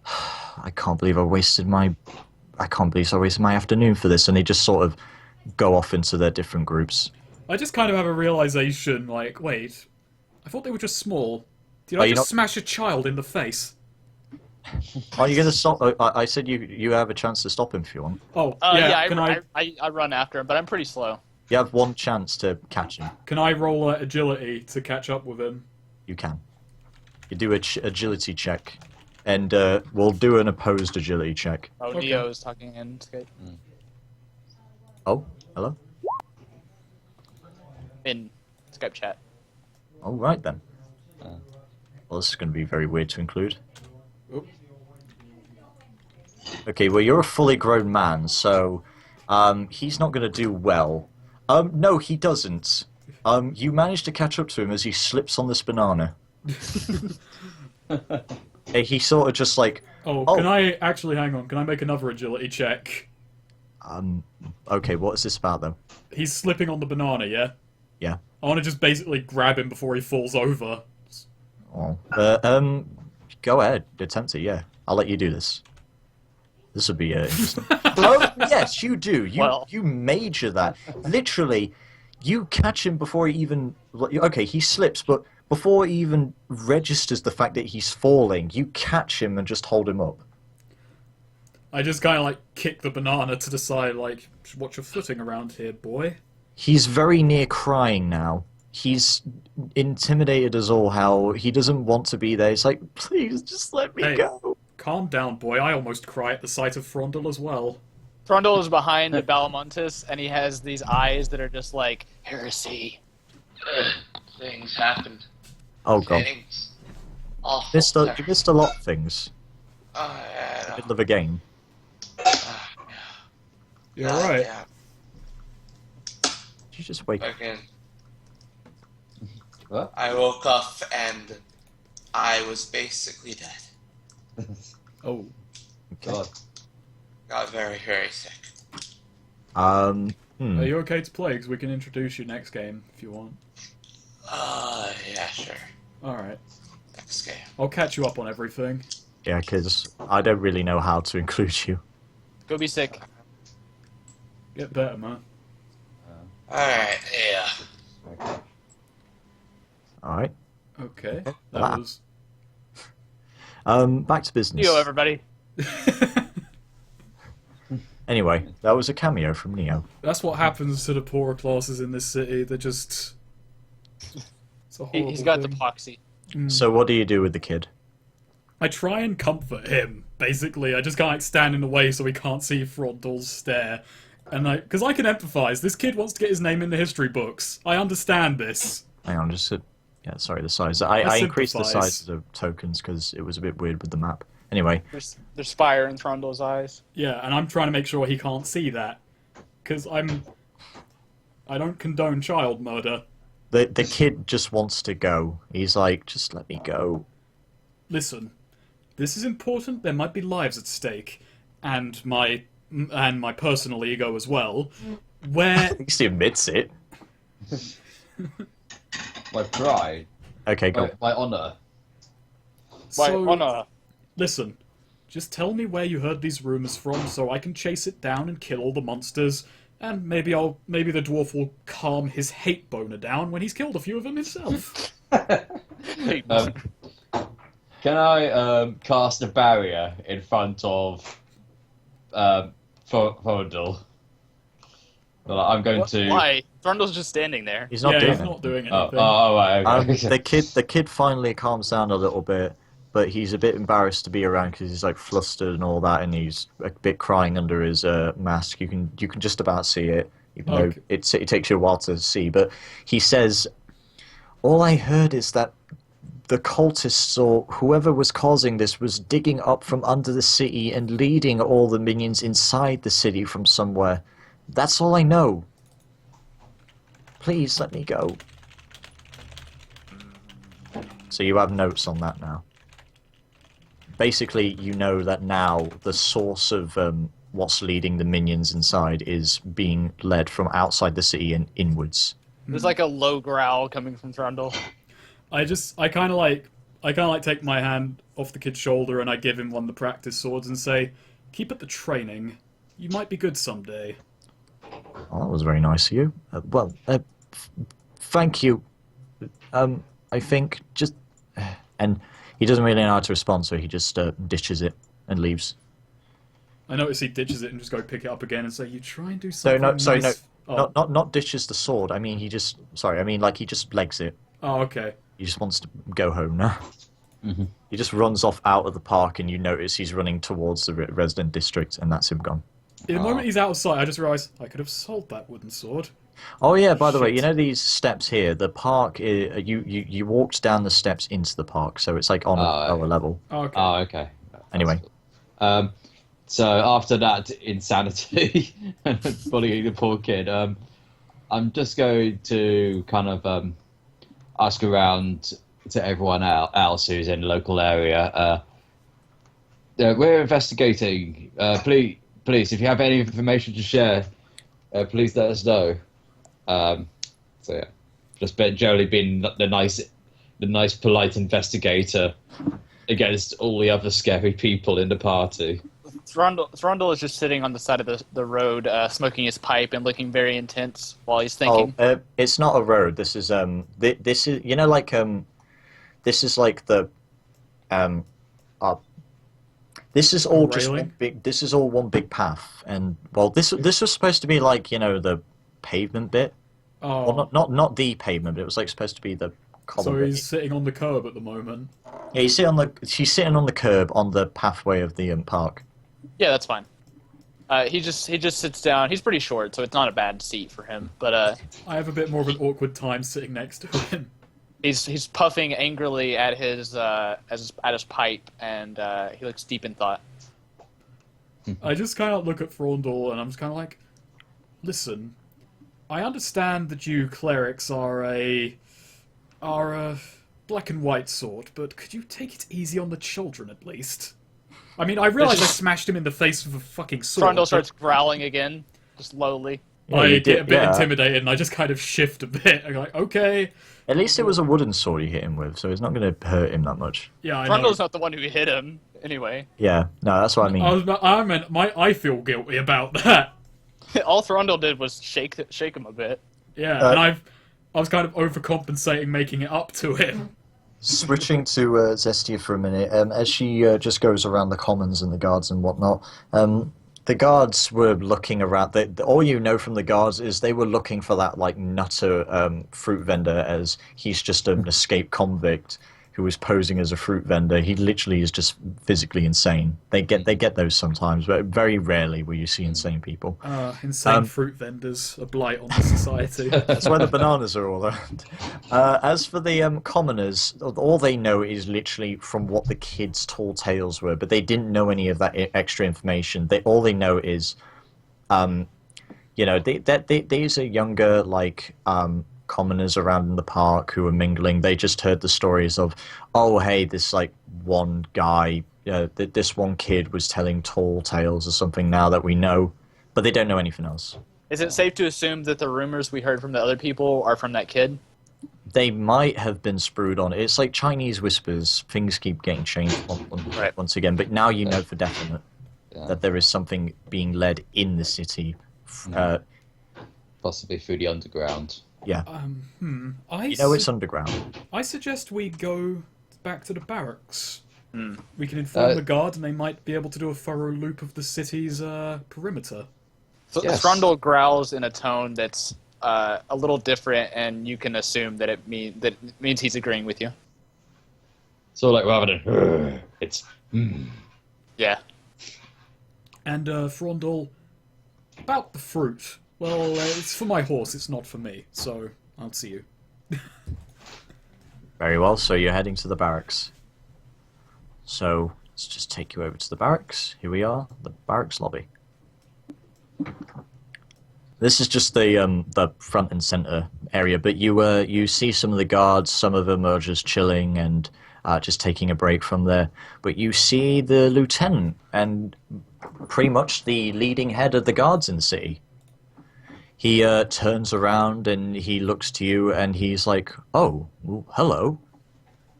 I can't believe I wasted my afternoon for this, and they just sort of go off into their different groups. I just kind of have a realization, like, wait, I thought they were just small. Did I you just smash a child in the face? Are you gonna stop? I said you have a chance to stop him if you want. Oh, Yeah, can I run after him, but I'm pretty slow. You have one chance to catch him. Can I roll agility to catch up with him? You can. You do a agility check, and we'll do an opposed agility check. Oh, Okay. Neo is talking in Skype. Oh, hello. In Skype chat. All right then. Well, this is going to be very weird to include. Oop. Okay, well, you're a fully grown man, so he's not going to do well. No, he doesn't. You manage to catch up to him as he slips on this banana. He sort of just like... Oh, can I actually hang on? Can I make another agility check? Okay, what is this about, though? He's slipping on the banana, yeah? Yeah. I want to just basically grab him before he falls over. Oh. Go ahead. Attempt it, yeah. I'll let you do this. This would be interesting. Oh, yes, you do. You major that. Literally, you catch him before he even... Okay, he slips, but before he even registers the fact that he's falling, you catch him and just hold him up. I just kind of like kick the banana to the side, like, watch your footing around here, boy. He's very near crying now. He's intimidated us all how he doesn't want to be there. He's like, please, just let me go. Calm down, boy. I almost cry at the sight of Frondel as well. Frondel is behind the Balamontis, and he has these eyes that are just like, heresy. Things happened. Oh, God. Things awful. You missed a lot of things. Oh, yeah, Middle of a game. You're right. Yeah. Did you just wake up? Again, What? I woke up and I was basically dead. Oh. God. Got very, very sick. Are you okay to play? Because we can introduce you next game if you want. Yeah, sure. Alright. Next game. I'll catch you up on everything. Yeah, because I don't really know how to include you. Go be sick. Get better, man. Alright, yeah. Okay. Alright. Okay. Ah. That was... Back to business. Neo, everybody. Anyway, that was a cameo from Neo. That's what happens to the poorer classes in this city. They're just... It's a horrible He's got thing. epoxy. So what do you do with the kid? I try and comfort him, basically. I just kind of like stand in the way so he can't see Frontal's stare. And because I can empathise. This kid wants to get his name in the history books. I understand this. Hang on, yeah, sorry, the size. I increased the sympathise. size of the tokens because it was a bit weird with the map. Anyway, There's fire in Throndel's eyes. Yeah, and I'm trying to make sure he can't see that. Because I don't condone child murder. the kid just wants to go. He's like, just let me go. Listen, this is important. There might be lives at stake. And my personal ego as well. Where... At least he admits it. My pride. Okay, go. My honour. Listen, just tell me where you heard these rumors from so I can chase it down and kill all the monsters, and maybe the dwarf will calm his hate boner down when he's killed a few of them himself. Can I cast a barrier in front of Fodel? Well, I'm going to. Why? Throndel's just standing there. He's not yeah, doing he's it. not doing Oh, anything. right. Okay. The kid finally calms down a little bit, but he's a bit embarrassed to be around because he's like flustered and all that, and he's a bit crying under his mask. You can just about see it, even though Okay. it takes you a while to see. But he says, "All I heard is that the cultists or whoever was causing this was digging up from under the city and leading all the minions inside the city from somewhere. That's all I know. Please let me go." So you have notes on that now. Basically, you know that now the source of what's leading the minions inside is being led from outside the city and inwards. There's like a low growl coming from Thrundle. I kind of like take my hand off the kid's shoulder and I give him one of the practice swords and say, "Keep at the training. You might be good someday." Oh, that was very nice of you. Thank you. I think just... And he doesn't really know how to respond, so he just ditches it and leaves. I notice he ditches it and just go pick it up again and say, "You try and do So something no, nice." not ditches the sword. I mean, he just... Sorry, I mean, like, he just legs it. Oh, okay. He just wants to go home now. Mm-hmm. He just runs off out of the park, and you notice he's running towards the resident district, and that's him gone. In the moment he's out of sight, I just realise I could have sold that wooden sword. Oh yeah, by the way, Shit. you know these steps here? The park, you walked down the steps into the park, so it's like on a lower level. Oh, okay. Oh, okay. Anyway. So after that insanity, bullying the poor kid, I'm just going to kind of ask around to everyone else who's in the local area. We're investigating. Please, if you have any information to share, please let us know. So yeah, just generally being the nice, polite investigator against all the other scary people in the party. Thrundle is just sitting on the side of the road, smoking his pipe and looking very intense while he's thinking. It's not a road. This is this is like this is like the this is all just Railing? one big. This is all one big path, and well, this was supposed to be like the pavement bit. Oh, Well, not the pavement, but it was like supposed to be the column. so bit. he's sitting on the curb at the moment. Yeah, she's sitting on the curb on the pathway of the park. Yeah, that's fine. He just sits down. He's pretty short, so it's not a bad seat for him. But I have a bit more of an awkward time sitting next to him. he's puffing angrily at his pipe, and he looks deep in thought. I just kind of look at Frondel and I'm just kind of like, "Listen, I understand that you clerics are a black and white sort, but could you take it easy on the children at least? I mean, I realize I smashed him in the face with a fucking sword. Thrundle but starts growling again, just slowly. Yeah, I you get did, a bit yeah. intimidated and I just kind of shift a bit. I'm like, okay, At least it was a wooden sword you hit him with, so it's not going to hurt him that much. yeah, I know. Trundle's not the one who hit him, anyway. Yeah, no, that's what I mean. I feel guilty about that. All Thrundle did was shake him a bit. Yeah, and I was kind of overcompensating, making it up to him. Switching to Zestia for a minute, as she just goes around the commons and the guards and whatnot, the guards were looking around. All you know from the guards is they were looking for that like nutter fruit vendor, as he's just an escaped convict who was posing as a fruit vendor. He literally is just physically insane. They get those sometimes, but very rarely will you see insane people. Insane fruit vendors, a blight on the society. That's why the bananas are all around. As for the commoners, all they know is literally from what the kids' tall tales were, but they didn't know any of that extra information. All they know is, these are younger, like, commoners around in the park who are mingling. They just heard the stories of, oh, hey, this, like, one guy, this one kid was telling tall tales or something now that we know, but they don't know anything else. Is it safe to assume that the rumors we heard from the other people are from that kid? They might have been sprued on. It's like Chinese whispers. Things keep getting changed Right. once again. But now you know for definite Yeah. that there is something being led in the city. Possibly through the underground. Yeah. I It's underground. I suggest we go back to the barracks. Hmm. We can inform the guard, and they might be able to do a thorough loop of the city's perimeter. So Yes. Thrundle growls in a tone that's a little different, and you can assume that it means he's agreeing with you. So like rather than it's Yeah. And Frondel, about the fruit. Well, it's for my horse. It's not for me. So I'll see you. Very well, so you're heading to the barracks. So, let's just take you over to the barracks. Here we are, the barracks lobby. This is just the front and center area, but you see some of the guards. Some of them are just chilling and just taking a break from there. But you see the lieutenant and pretty much the leading head of the guards in the city. He turns around and he looks to you and he's like, "Oh, well, hello.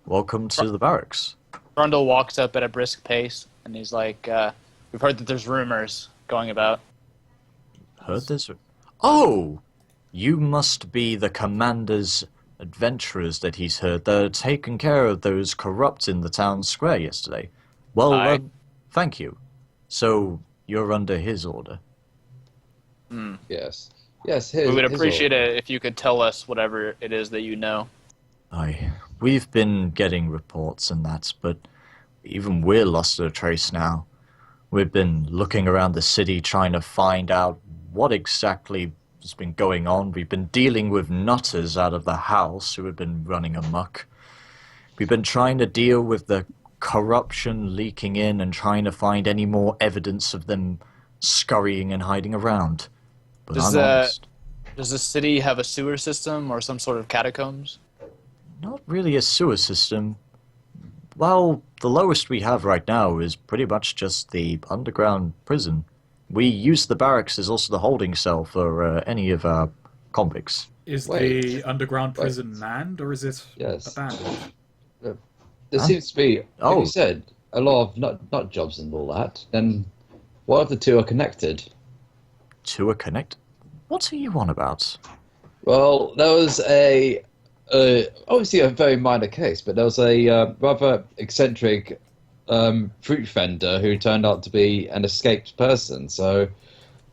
Welcome to the barracks." Grundle walks up at a brisk pace, and he's like, "We've heard that there's rumors going about." Heard this? Oh! You must be the commander's adventurers that he's heard. They're taking care of those corrupt in the town square yesterday. Well, Aye. thank you. So, you're under his order. yes. Yes, We would appreciate it if you could tell us whatever it is that you know. Aye. We've been getting reports and that, but even we're lost at a trace now. We've been looking around the city trying to find out what exactly has been going on. We've been dealing with nutters out of the house who have been running amok. We've been trying to deal with the corruption leaking in and trying to find any more evidence of them scurrying and hiding around. But Does I'm honest. Does the city have a sewer system or some sort of catacombs? Not really a sewer system. Well, the lowest we have right now is pretty much just the underground prison. We use the barracks as also the holding cell for any of our convicts. Is Wait. the underground Wait. prison manned or is it Yes. abandoned? There seems to be, like Oh. you said, a lot of nut jobs and all that. Then what if the two are connected? Two are connected? What are you on about? Well, there was obviously a very minor case, but there was a rather eccentric fruit vendor who turned out to be an escaped person. So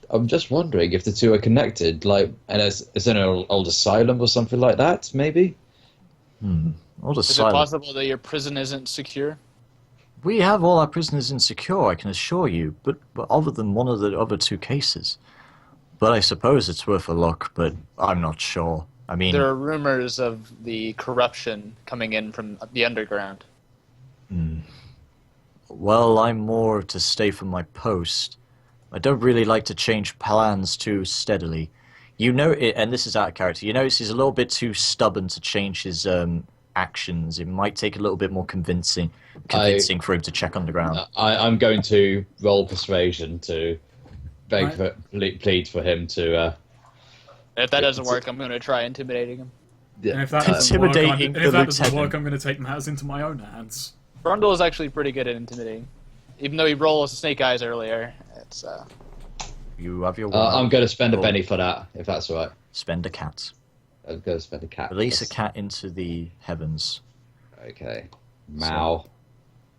I'm just wondering if the two are connected, like, and is in an old asylum or something like that, maybe? Old Is it asylum. possible that your prison isn't secure? We have all our prisoners insecure, I can assure you, but other than one of the other two cases. But I suppose it's worth a look, but I'm not sure. I mean, There are rumors of the corruption coming in from the underground. well, I'm more to stay from my post. I don't really like to change plans too steadily. You know, and this is out of character, you notice he's a little bit too stubborn to change his actions. It might take a little bit more convincing for him to check underground. I'm going to roll persuasion to plead for him to. If that doesn't work, I'm going to try intimidating him. And if that doesn't work, Intimidating the lieutenant. I'm going to take matters into my own hands. Brundle is actually pretty good at intimidating. Even though he rolled snake eyes earlier, it's You have your I'm going to spend a Roll. penny for that, if that's all right. Spend a cat. I'm going to spend a cat. Release a cat into the heavens. Okay. Mao.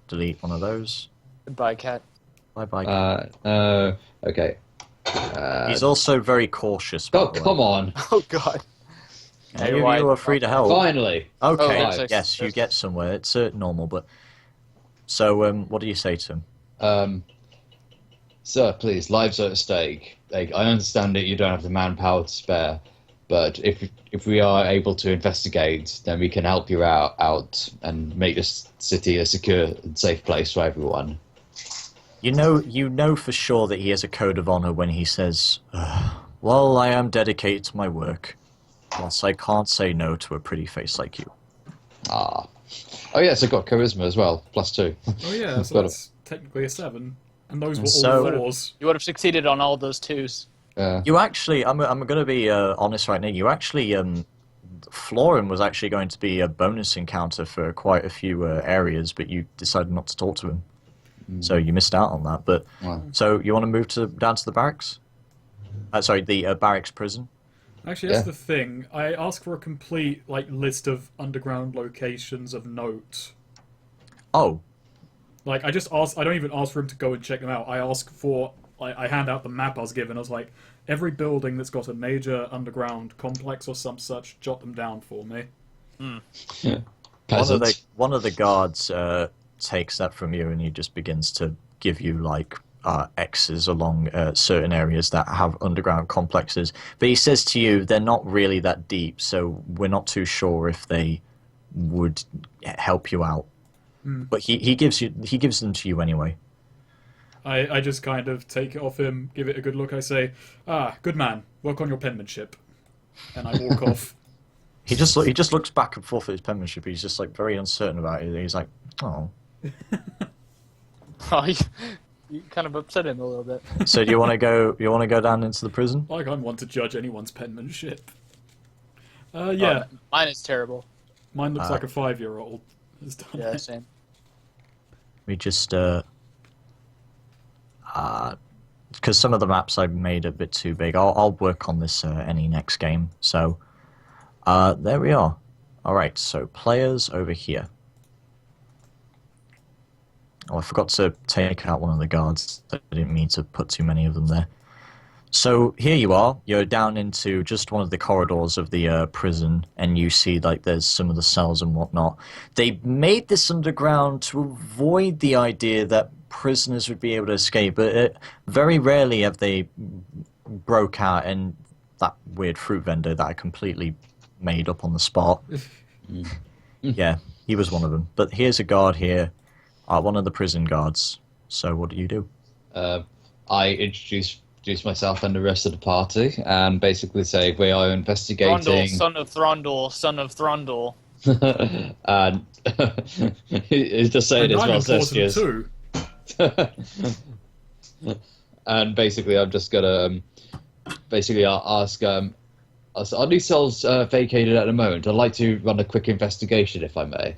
Delete one of those. goodbye, cat. Bye-bye. Okay. He's also very cautious. by Oh, the way. come on. Oh God. Any of you are free to help. Finally. Okay, Oh, right. yes, you get somewhere. It's normal, but... So, what do you say to him? Sir, please, lives are at stake. Like, I understand that you don't have the manpower to spare, but if we are able to investigate, then we can help you out and make this city a secure and safe place for everyone. You know for sure that he has a code of honor when he says, well, I am dedicated to my work. Plus, I can't say no to a pretty face like you. Ah. Oh, yes, I've got charisma as well, +2. Oh yeah, so Got that's technically a 7. And those were So- all 4s. You would have succeeded on all those twos. You actually, I'm going to be honest right now, you actually, Florin was actually going to be a bonus encounter for quite a few areas, but you decided not to talk to him. So you missed out on that. But Wow. So you want to move down to the barracks? Sorry, the barracks prison? Actually, that's Yeah. the thing. I ask for a complete list of underground locations of note. Oh, Like, I just ask. I don't even ask for him to go and check them out. I ask for. I hand out the map I was given. I was like, every building that's got a major underground complex or some such, jot them down for me. peasant. One of the guards takes that from you, and he just begins to give you like X's along certain areas that have underground complexes. But he says to you, they're not really that deep, so we're not too sure if they would help you out. But he gives them to you anyway. I just kind of take it off him, give it a good look. I say, good man, work on your penmanship. And I walk off. He just looks back and forth at his penmanship. He's just like very uncertain about it. He's like, oh. Oh, you kind of upset him a little bit. So do you want to go? You want to go down into the prison? Like I'm one to judge anyone's penmanship. Yeah. Mine is terrible. Mine looks like a 5-year-old has done Yeah, it. same. We just because some of the maps I made a bit too big. I'll work on this any next game. So there we are. All right. So players over here. Oh, I forgot to take out one of the guards. I didn't mean to put too many of them there. So here you are. You're down into just one of the corridors of the prison, and you see like there's some of the cells and whatnot. They made this underground to avoid the idea that prisoners would be able to escape, but very rarely have they broke out. And that weird fruit vendor that I completely made up on the spot. Yeah, he was one of them. But here's a guard here. One of the prison guards. So what do you do? I introduce myself and the rest of the party, and basically say we are investigating. Throndle, son of Throndle, son of Throndle. And he's just saying And it's I'm well important gestures. too. And basically, I'm just gonna I'll ask. Are these cells vacated at the moment? I'd like to run a quick investigation, if I may.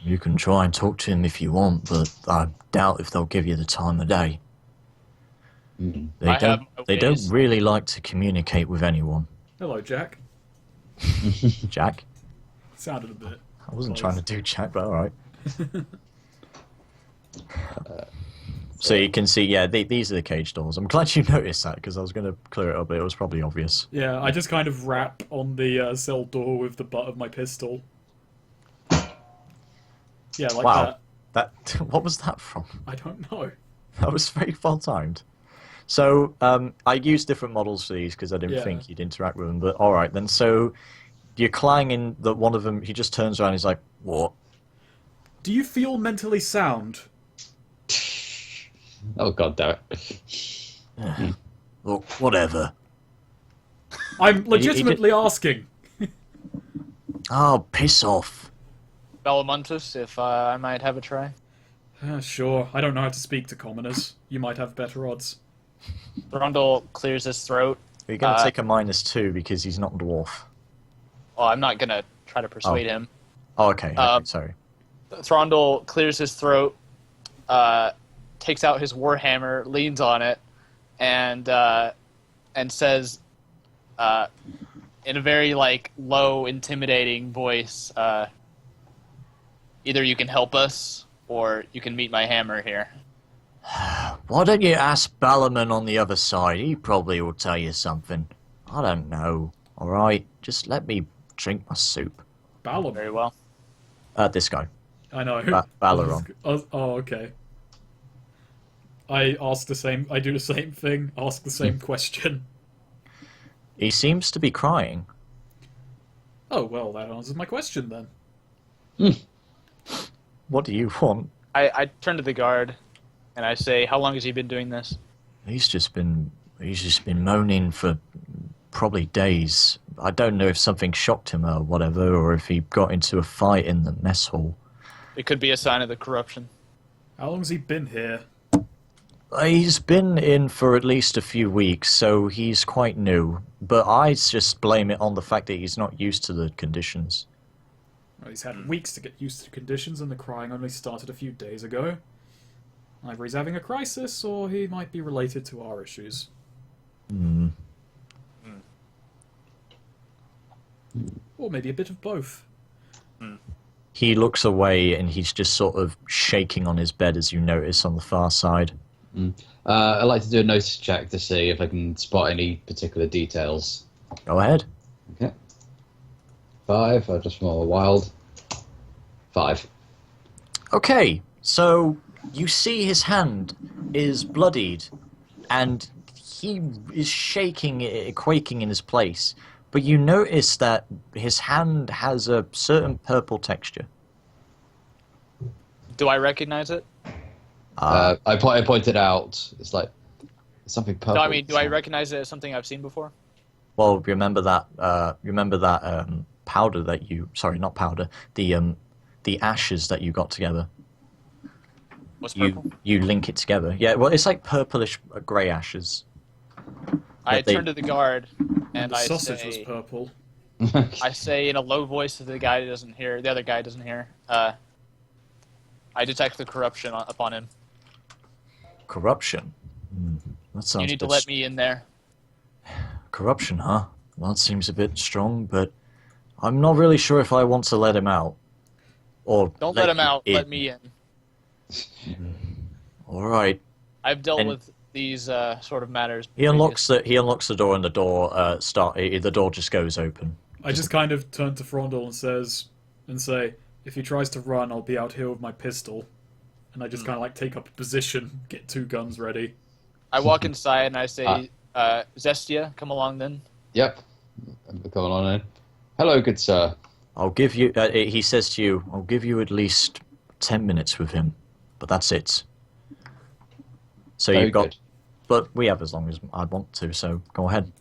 You can try and talk to him if you want, but I doubt if they'll give you the time of day. They don't really like to communicate with anyone. Hello, Jack. Jack? Sounded a bit. I wasn't close. trying to do Jack, but alright. So you can see, yeah, these are the cage doors. I'm glad you noticed that, because I was going to clear it up, but it was probably obvious. Yeah, I just kind of rap on the cell door with the butt of my pistol. Yeah, like Wow. that. What was that from? I don't know. That was very well timed. So I used different models for these because I didn't think you'd interact with them. But all right then. So you're clanging that one of them. He just turns around. And he's like, "What?" Do you feel mentally sound? Oh god damn it! Look, whatever. I'm legitimately asking. Oh, piss off. Bellamuntus, if I might have a try. Sure. I don't know how to speak to commoners. You might have better odds. Throndle clears his throat. Are you going to take a -2 because he's not a dwarf? Well, I'm not gonna try to persuade him. Oh, okay. Sorry. Throndle clears his throat, takes out his warhammer, leans on it, and says, in a very low, intimidating voice, either you can help us or you can meet my hammer here. Why don't you ask Ballerman on the other side? He probably will tell you something. I don't know. All right, just let me drink my soup. Balam. Very well. This guy. I know. Balaron. Oh, okay. I do the same thing, ask the same question. He seems to be crying. Oh, well, that answers my question then. What do you want? I turn to the guard, and I say, how long has he been doing this? He's just been moaning for probably days. I don't know if something shocked him or whatever, or if he got into a fight in the mess hall. It could be a sign of the corruption. How long's he been here? He's been in for at least a few weeks, so he's quite new. But I just blame it on the fact that he's not used to the conditions. Well, he's had weeks to get used to conditions, and the crying only started a few days ago. Either he's having a crisis, or he might be related to our issues. Or maybe a bit of both. He looks away and he's just sort of shaking on his bed, as you notice on the far side. I'd like to do a notice check to see if I can spot any particular details. Go ahead. Okay. 5, I just roll a wild. 5. Okay, so you see his hand is bloodied, and he is shaking, quaking in his place. But you notice that his hand has a certain purple texture. Do I recognize it? I pointed out. It's like something purple. No, I mean, do I recognize it as something I've seen before? Well, remember that. Powder that you. Sorry, not powder. The ashes that you got together. What's purple? You link it together. Yeah. Well, it's like purplish grey ashes. I They- turn to the guard and The I sausage say, was purple. I say in a low voice that the other guy doesn't hear. I detect the corruption upon him. Corruption. That sounds. You need a to bit let me in there. Corruption, huh? Well, that seems a bit strong, but I'm not really sure if I want to let him out. Or Don't let him you out. in. Let me in. All right. I've dealt And- with these sort of matters. He unlocks the door, and the door just goes open. I just kind of turn to Frondel and say, if he tries to run, I'll be out here with my pistol. And I just kind of like take up a position, get 2 guns ready. I walk inside and I say, Zestia, come along then. Yep. Come on in. Hello, good sir. I'll give you. He says to you, "I'll give you at least 10 minutes with him, but that's it." So Very you've got, good. but we have as long as I want to. So go ahead.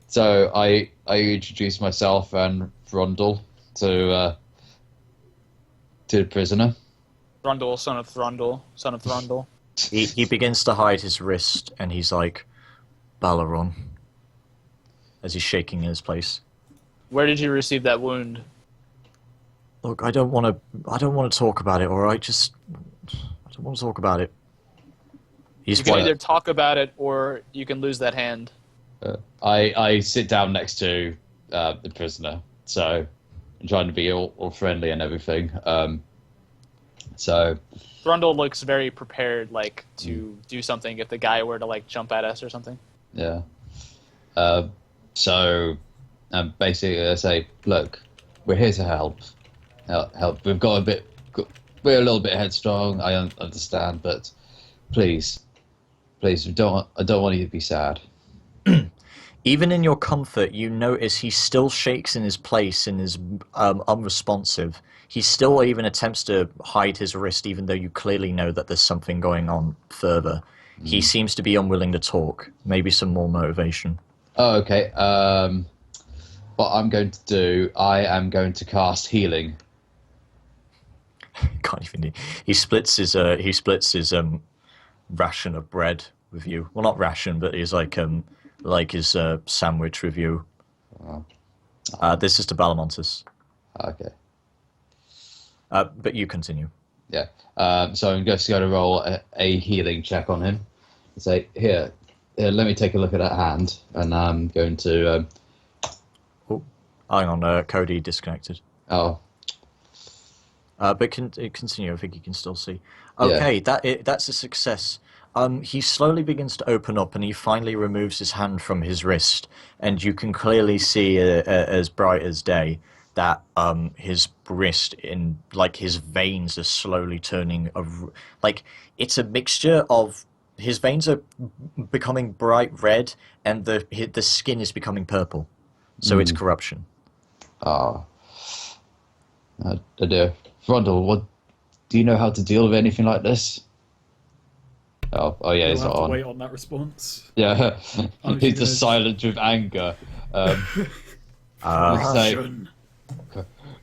So I introduce myself and Rondel to the prisoner. Thrundle, son of Thrundle, son of Thrundle. He begins to hide his wrist, and he's like, "Balaron," as he's shaking in his place. Where did you receive that wound? Look, I don't want to talk about it. All right, I don't want to talk about it. He's You can white. either talk about it or you can lose that hand. I sit down next to the prisoner, so I'm trying to be all friendly and everything. So Thrundle looks very prepared, like, to do something if the guy were to, like, jump at us or something. yeah. So basically, I say, look, we're here to help. Help. We've got we're a little bit headstrong. I understand, but please, I don't want you to be sad. Even in your comfort, you notice he still shakes in his place and is unresponsive. He still even attempts to hide his wrist, even though you clearly know that there's something going on further. He seems to be unwilling to talk. Maybe some more motivation. Oh, okay. What I'm going to do, I am going to cast healing. Can't even. He splits his ration of bread with you. Well, not ration, but he's like his sandwich with you. This is to Balamontis. Okay. But you continue. Yeah. So I'm just going to roll a healing check on him. Say, here, let me take a look at that hand, and I'm going to. Oh, hang on, Cody disconnected. Oh. But continue. I think you can still see. Okay, that's a success. He slowly begins to open up, and he finally removes his hand from his wrist, and you can clearly see, as bright as day, that his wrist, in like his veins, are slowly turning. Like it's a mixture of his veins are becoming bright red, and the skin is becoming purple. So it's corruption. Oh. Dear. Rondel, what? Do you know how to deal with anything like this? Oh yeah, You'll he's have not to on. wait on that response. Yeah, I'm he's gonna- just silent with anger. Corruption.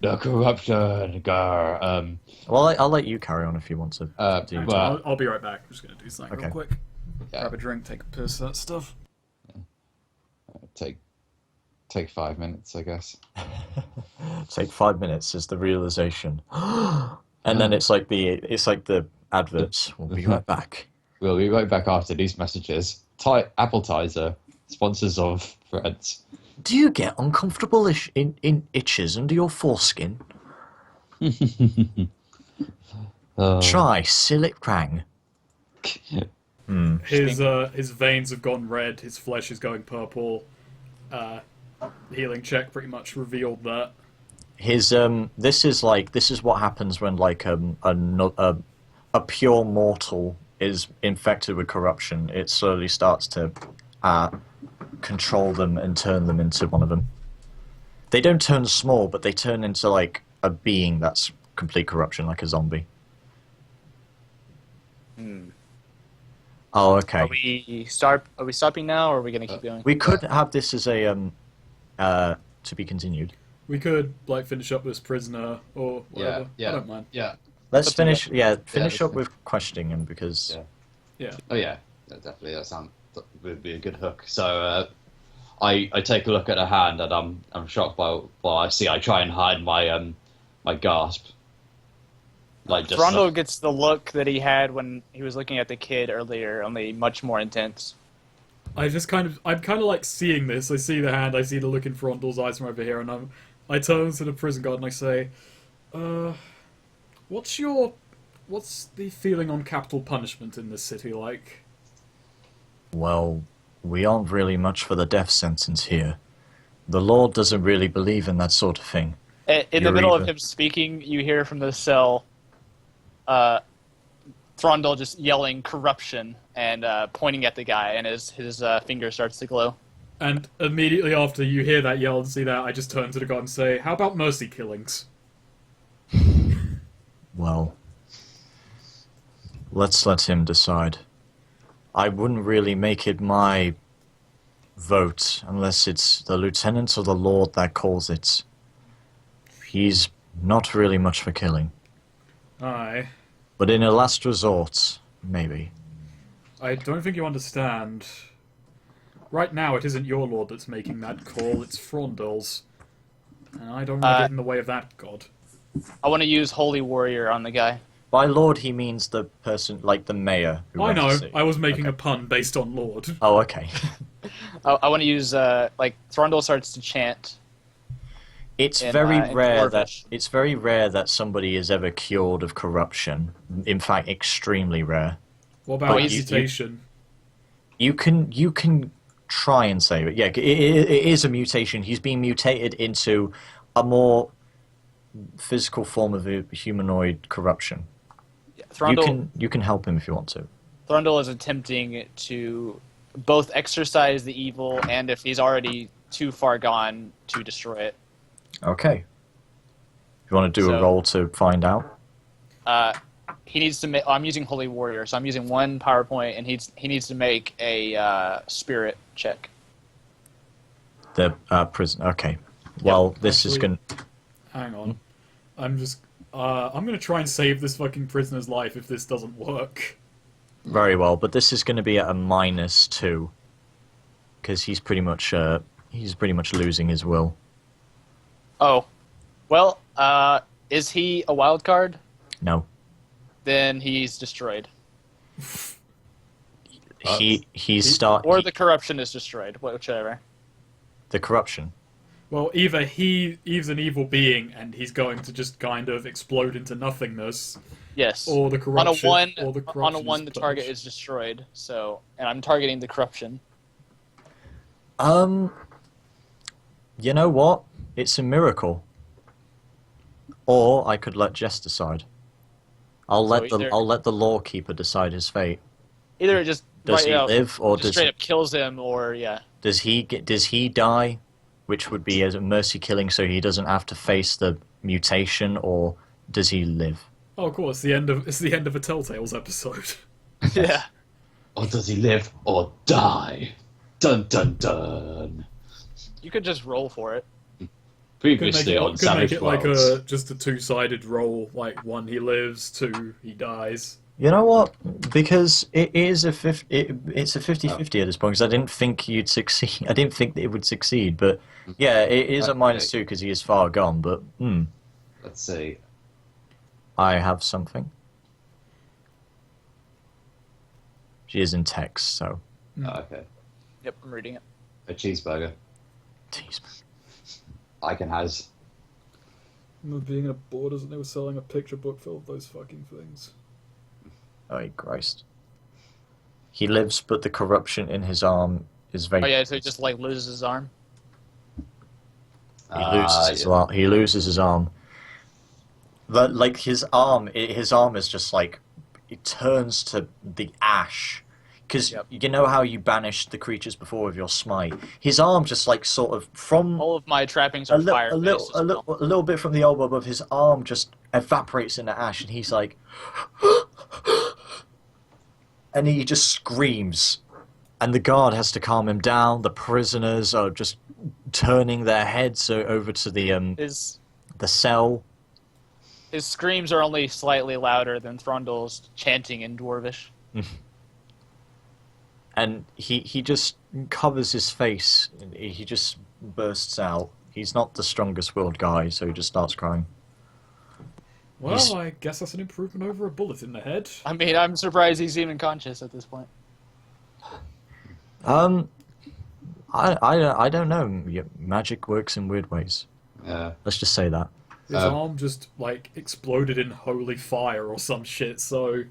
The corruption, gar. Well, I'll let you carry on if you want to. Do well, I'll be right back. I'm just gonna do something Okay. real quick. Yeah. Grab a drink, take a piss, that stuff. take 5 minutes, I guess. Take 5 minutes is the realization, and then it's like the adverts. We'll be right back. We'll be right back after these messages. Appetizer, sponsors of Friends. Do you get uncomfortable itches under your foreskin? Try Silic Krang. His veins have gone red. His flesh is going purple. Healing check pretty much revealed that. This is what happens when like a pure mortal is infected with corruption. It slowly starts to control them and turn them into one of them. They don't turn small, but they turn into like a being that's complete corruption, like a zombie. Oh, okay. Are we stopping now, or are we gonna keep going? We could have this as a to be continued. We could like finish up this prisoner or whatever. Yeah. I don't mind. Yeah. Let's Up to you. finish. that's Up fine. with questioning him because Yeah. Yeah. Oh yeah, definitely. That would be a good hook. So I take a look at her hand and I'm shocked by what I see. I try and hide my my gasp. Like just Throndo gets the look that he had when he was looking at the kid earlier, only much more intense. I'm kind of like seeing this. I see the hand. I see the look in Frondal's eyes from over here, and I turn to the prison guard and I say, what's the feeling on capital punishment in this city like?" well, we aren't really much for the death sentence here. The Lord doesn't really believe in that sort of thing. In the You're middle of either- him speaking, you hear from the cell, Throndel just yelling corruption and pointing at the guy, and his finger starts to glow. And immediately after you hear that yell and see that, I just turn to the guard and say, "How about mercy killings?" Well, let's let him decide. I wouldn't really make it my vote unless it's the lieutenant or the Lord that calls it. He's not really much for killing. Aye. But in a last resort, maybe. I don't think you understand. Right now, it isn't your lord that's making that call, it's Frondal's. And I don't want to get in the way of that god. I want to use Holy Warrior on the guy. By Lord, he means the person, like the mayor. Who I runs the know, city. I was making Okay. a pun based on lord. Oh, okay. I want to use, Throndel starts to chant. It's In, very in rare Dwarvish. that somebody is ever cured of corruption. In fact, extremely rare. What about But you- mutation? You can try and save it. Yeah, it is a mutation. He's being mutated into a more physical form of a humanoid corruption. You can help him if you want to. Throndel is attempting to both exorcise the evil and, if he's already too far gone, to destroy it. Okay. You want to do a So- roll to find out? He needs to make. I'm using Holy Warrior, so I'm using one PowerPoint, and he needs to make a spirit check. The prison. Okay. Well, this is Actually- going. Hang on. I'm gonna try and save this fucking prisoner's life if this doesn't work. Very well, but this is going to be at a -2 because he's pretty much losing his will. Oh, well, is he a wild card? No, Then he's destroyed, he's or the corruption is destroyed, whichever. the corruption. Well, either he's an evil being and he's going to just kind of explode into nothingness, Yes. or the corruption. on a one, the target is destroyed. So, and I'm targeting the corruption. You know what? It's a miracle. Or I could let Jess decide. I'll let either- the lawkeeper decide his fate. Either it just Does he live, or just straight up kills him, or yeah. does he die, which would be as a mercy killing, so he doesn't have to face the mutation, or does he live? Oh, of course, it's the end of a Telltales episode. Yeah. Or does he live or die? Dun dun dun. You could just roll for it. Previously on Could make Savage it like Worlds. just a two-sided roll, like one he lives, two he dies. You know what? Because it's a 50-50 at this point, because I didn't think you'd succeed. I didn't think that it would succeed, but yeah, it is a Okay. -2 because he is far gone, but Let's see. I have something. She is in text, so... Oh, okay. Yep, I'm reading it. A cheeseburger. Jeez. Icon has. Remember being in a Borders and they were selling a picture book full of those fucking things. Oh, Christ. He lives, but the corruption in his arm is very... Oh yeah, so he just like loses his arm. He loses his arm. But like his arm is just like it turns to the ash. Because you know how you banished the creatures before with your smite. His arm just like sort of from All of my trappings are fire. a little bit from the elbow above his arm just evaporates into ash, and he's like, and he just screams, and the guard has to calm him down. The prisoners are just turning their heads over to the cell. His screams are only slightly louder than Thrundle's chanting in Dwarvish. And he just covers his face. He just bursts out. He's not the strongest-willed guy, so he just starts crying. Well, I guess that's an improvement over a bullet in the head. I mean, I'm surprised he's even conscious at this point. I don't know. Magic works in weird ways. Yeah. Let's just say that. His arm just, like, exploded in holy fire or some shit, so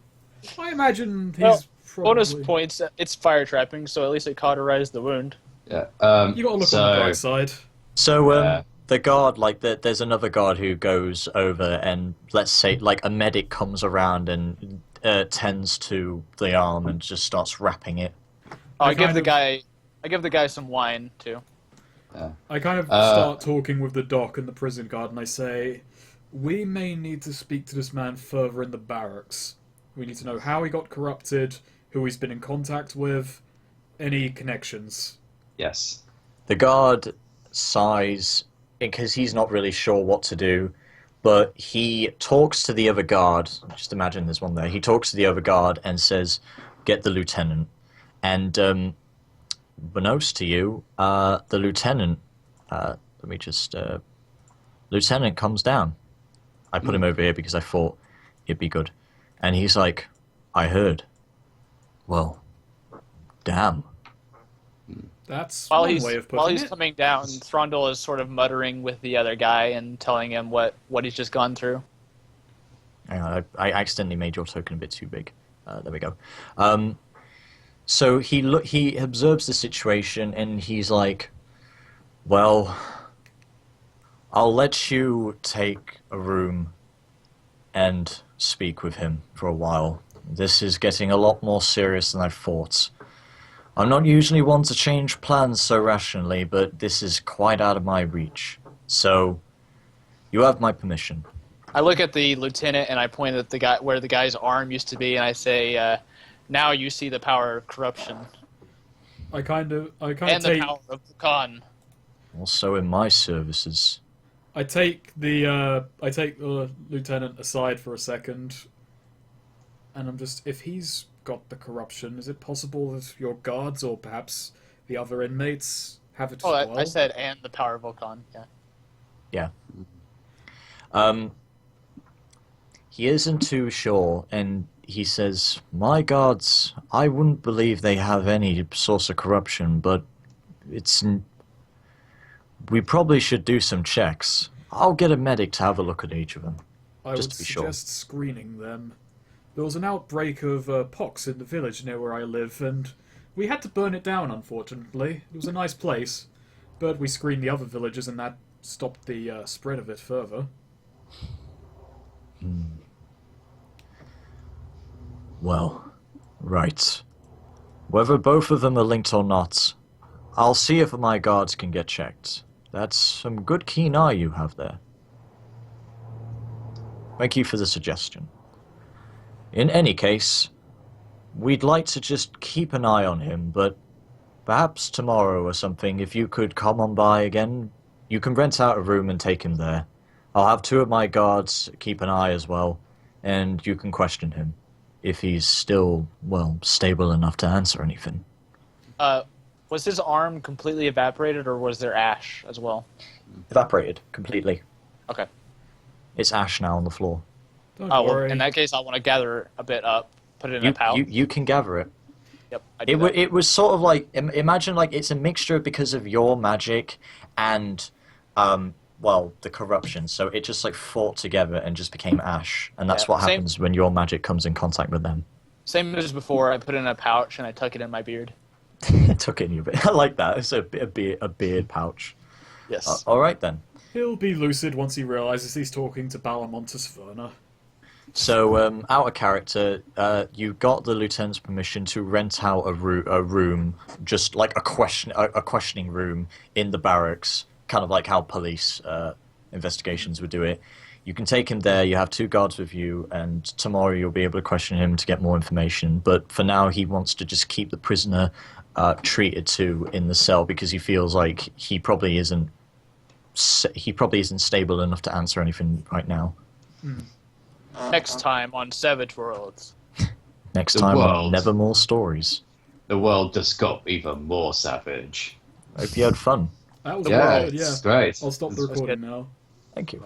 I imagine he's probably... Bonus points, it's fire trapping, so at least it cauterized the wound. Yeah. You gotta look on the bright side. So, the guard, like, there's another guard who goes over and, let's say, like, a medic comes around and tends to the arm and just starts wrapping it. I give the guy some wine, too. I kind of start talking with the doc and the prison guard, and I say, we may need to speak to this man further in the barracks. We need to know how he got corrupted, who he's been in contact with, any connections. Yes. The guard sighs because he's not really sure what to do, but he talks to the other guard. Just imagine there's one there. He talks to the other guard and says, get the lieutenant. And, Benos to you, the lieutenant, lieutenant comes down. I put him over here because I thought it'd be good. And he's like, I heard. Well, damn. That's While one he's way of putting it. coming down, Thrundle is sort of muttering with the other guy and telling him what he's just gone through. Hang on, I accidentally made your token a bit too big. There we go. So he observes the situation and he's like, well, I'll let you take a room and speak with him for a while. This is getting a lot more serious than I thought. I'm not usually one to change plans so rationally, but this is quite out of my reach. So, you have my permission. I look at the lieutenant and I point at the guy where the guy's arm used to be, and I say, "Now you see the power of corruption I kind of and take the power of the con." Also in my services. I take the lieutenant aside for a second, and I'm just, if he's got the corruption, is it possible that your guards or perhaps the other inmates have it as well? I said, and the power of Ocon. Yeah. Yeah. He isn't too sure, and he says, my guards, I wouldn't believe they have any source of corruption, but we probably should do some checks. I'll get a medic to have a look at each of them. I just would to be sure. suggest screening them. There was an outbreak of pox in the village near where I live, and we had to burn it down, unfortunately. It was a nice place, but we screened the other villages, and that stopped the spread of it further. Well, right. Whether both of them are linked or not, I'll see if my guards can get checked. That's some good keen eye you have there. Thank you for the suggestion. In any case, we'd like to just keep an eye on him, but perhaps tomorrow or something, if you could come on by again, you can rent out a room and take him there. I'll have two of my guards keep an eye as well, and you can question him, if he's still, well, stable enough to answer anything. Was his arm completely evaporated, or was there ash as well? Evaporated, completely. Okay. It's ash now on the floor. Don't Well, worry. in that case, I want to gather a bit up, put it in a pouch. You can gather it. Yep, I do that. It was sort of like, imagine like it's a mixture because of your magic and, well, the corruption. So it just like fought together and just became ash. And that's what happens when your magic comes in contact with them. Same as before, I put it in a pouch and I tuck it in my beard. Took it in your beard. I like that. It's a beard pouch. Yes. All right then. He'll be lucid once he realizes he's talking to Balamontus Verna. So, out of character, you got the lieutenant's permission to rent out a room, just like a questioning room in the barracks, kind of like how police investigations would do it. You can take him there. You have 2 guards with you, and tomorrow you'll be able to question him to get more information. But for now, he wants to just keep the prisoner treated to in the cell because he feels like he probably isn't stable enough to answer anything right now. Next time on Savage Worlds. Next The time on world. Nevermore Stories. The world just got even more savage. Hope you had fun. That was Yeah, good, yeah. it's great. I'll stop the recording now. Thank you.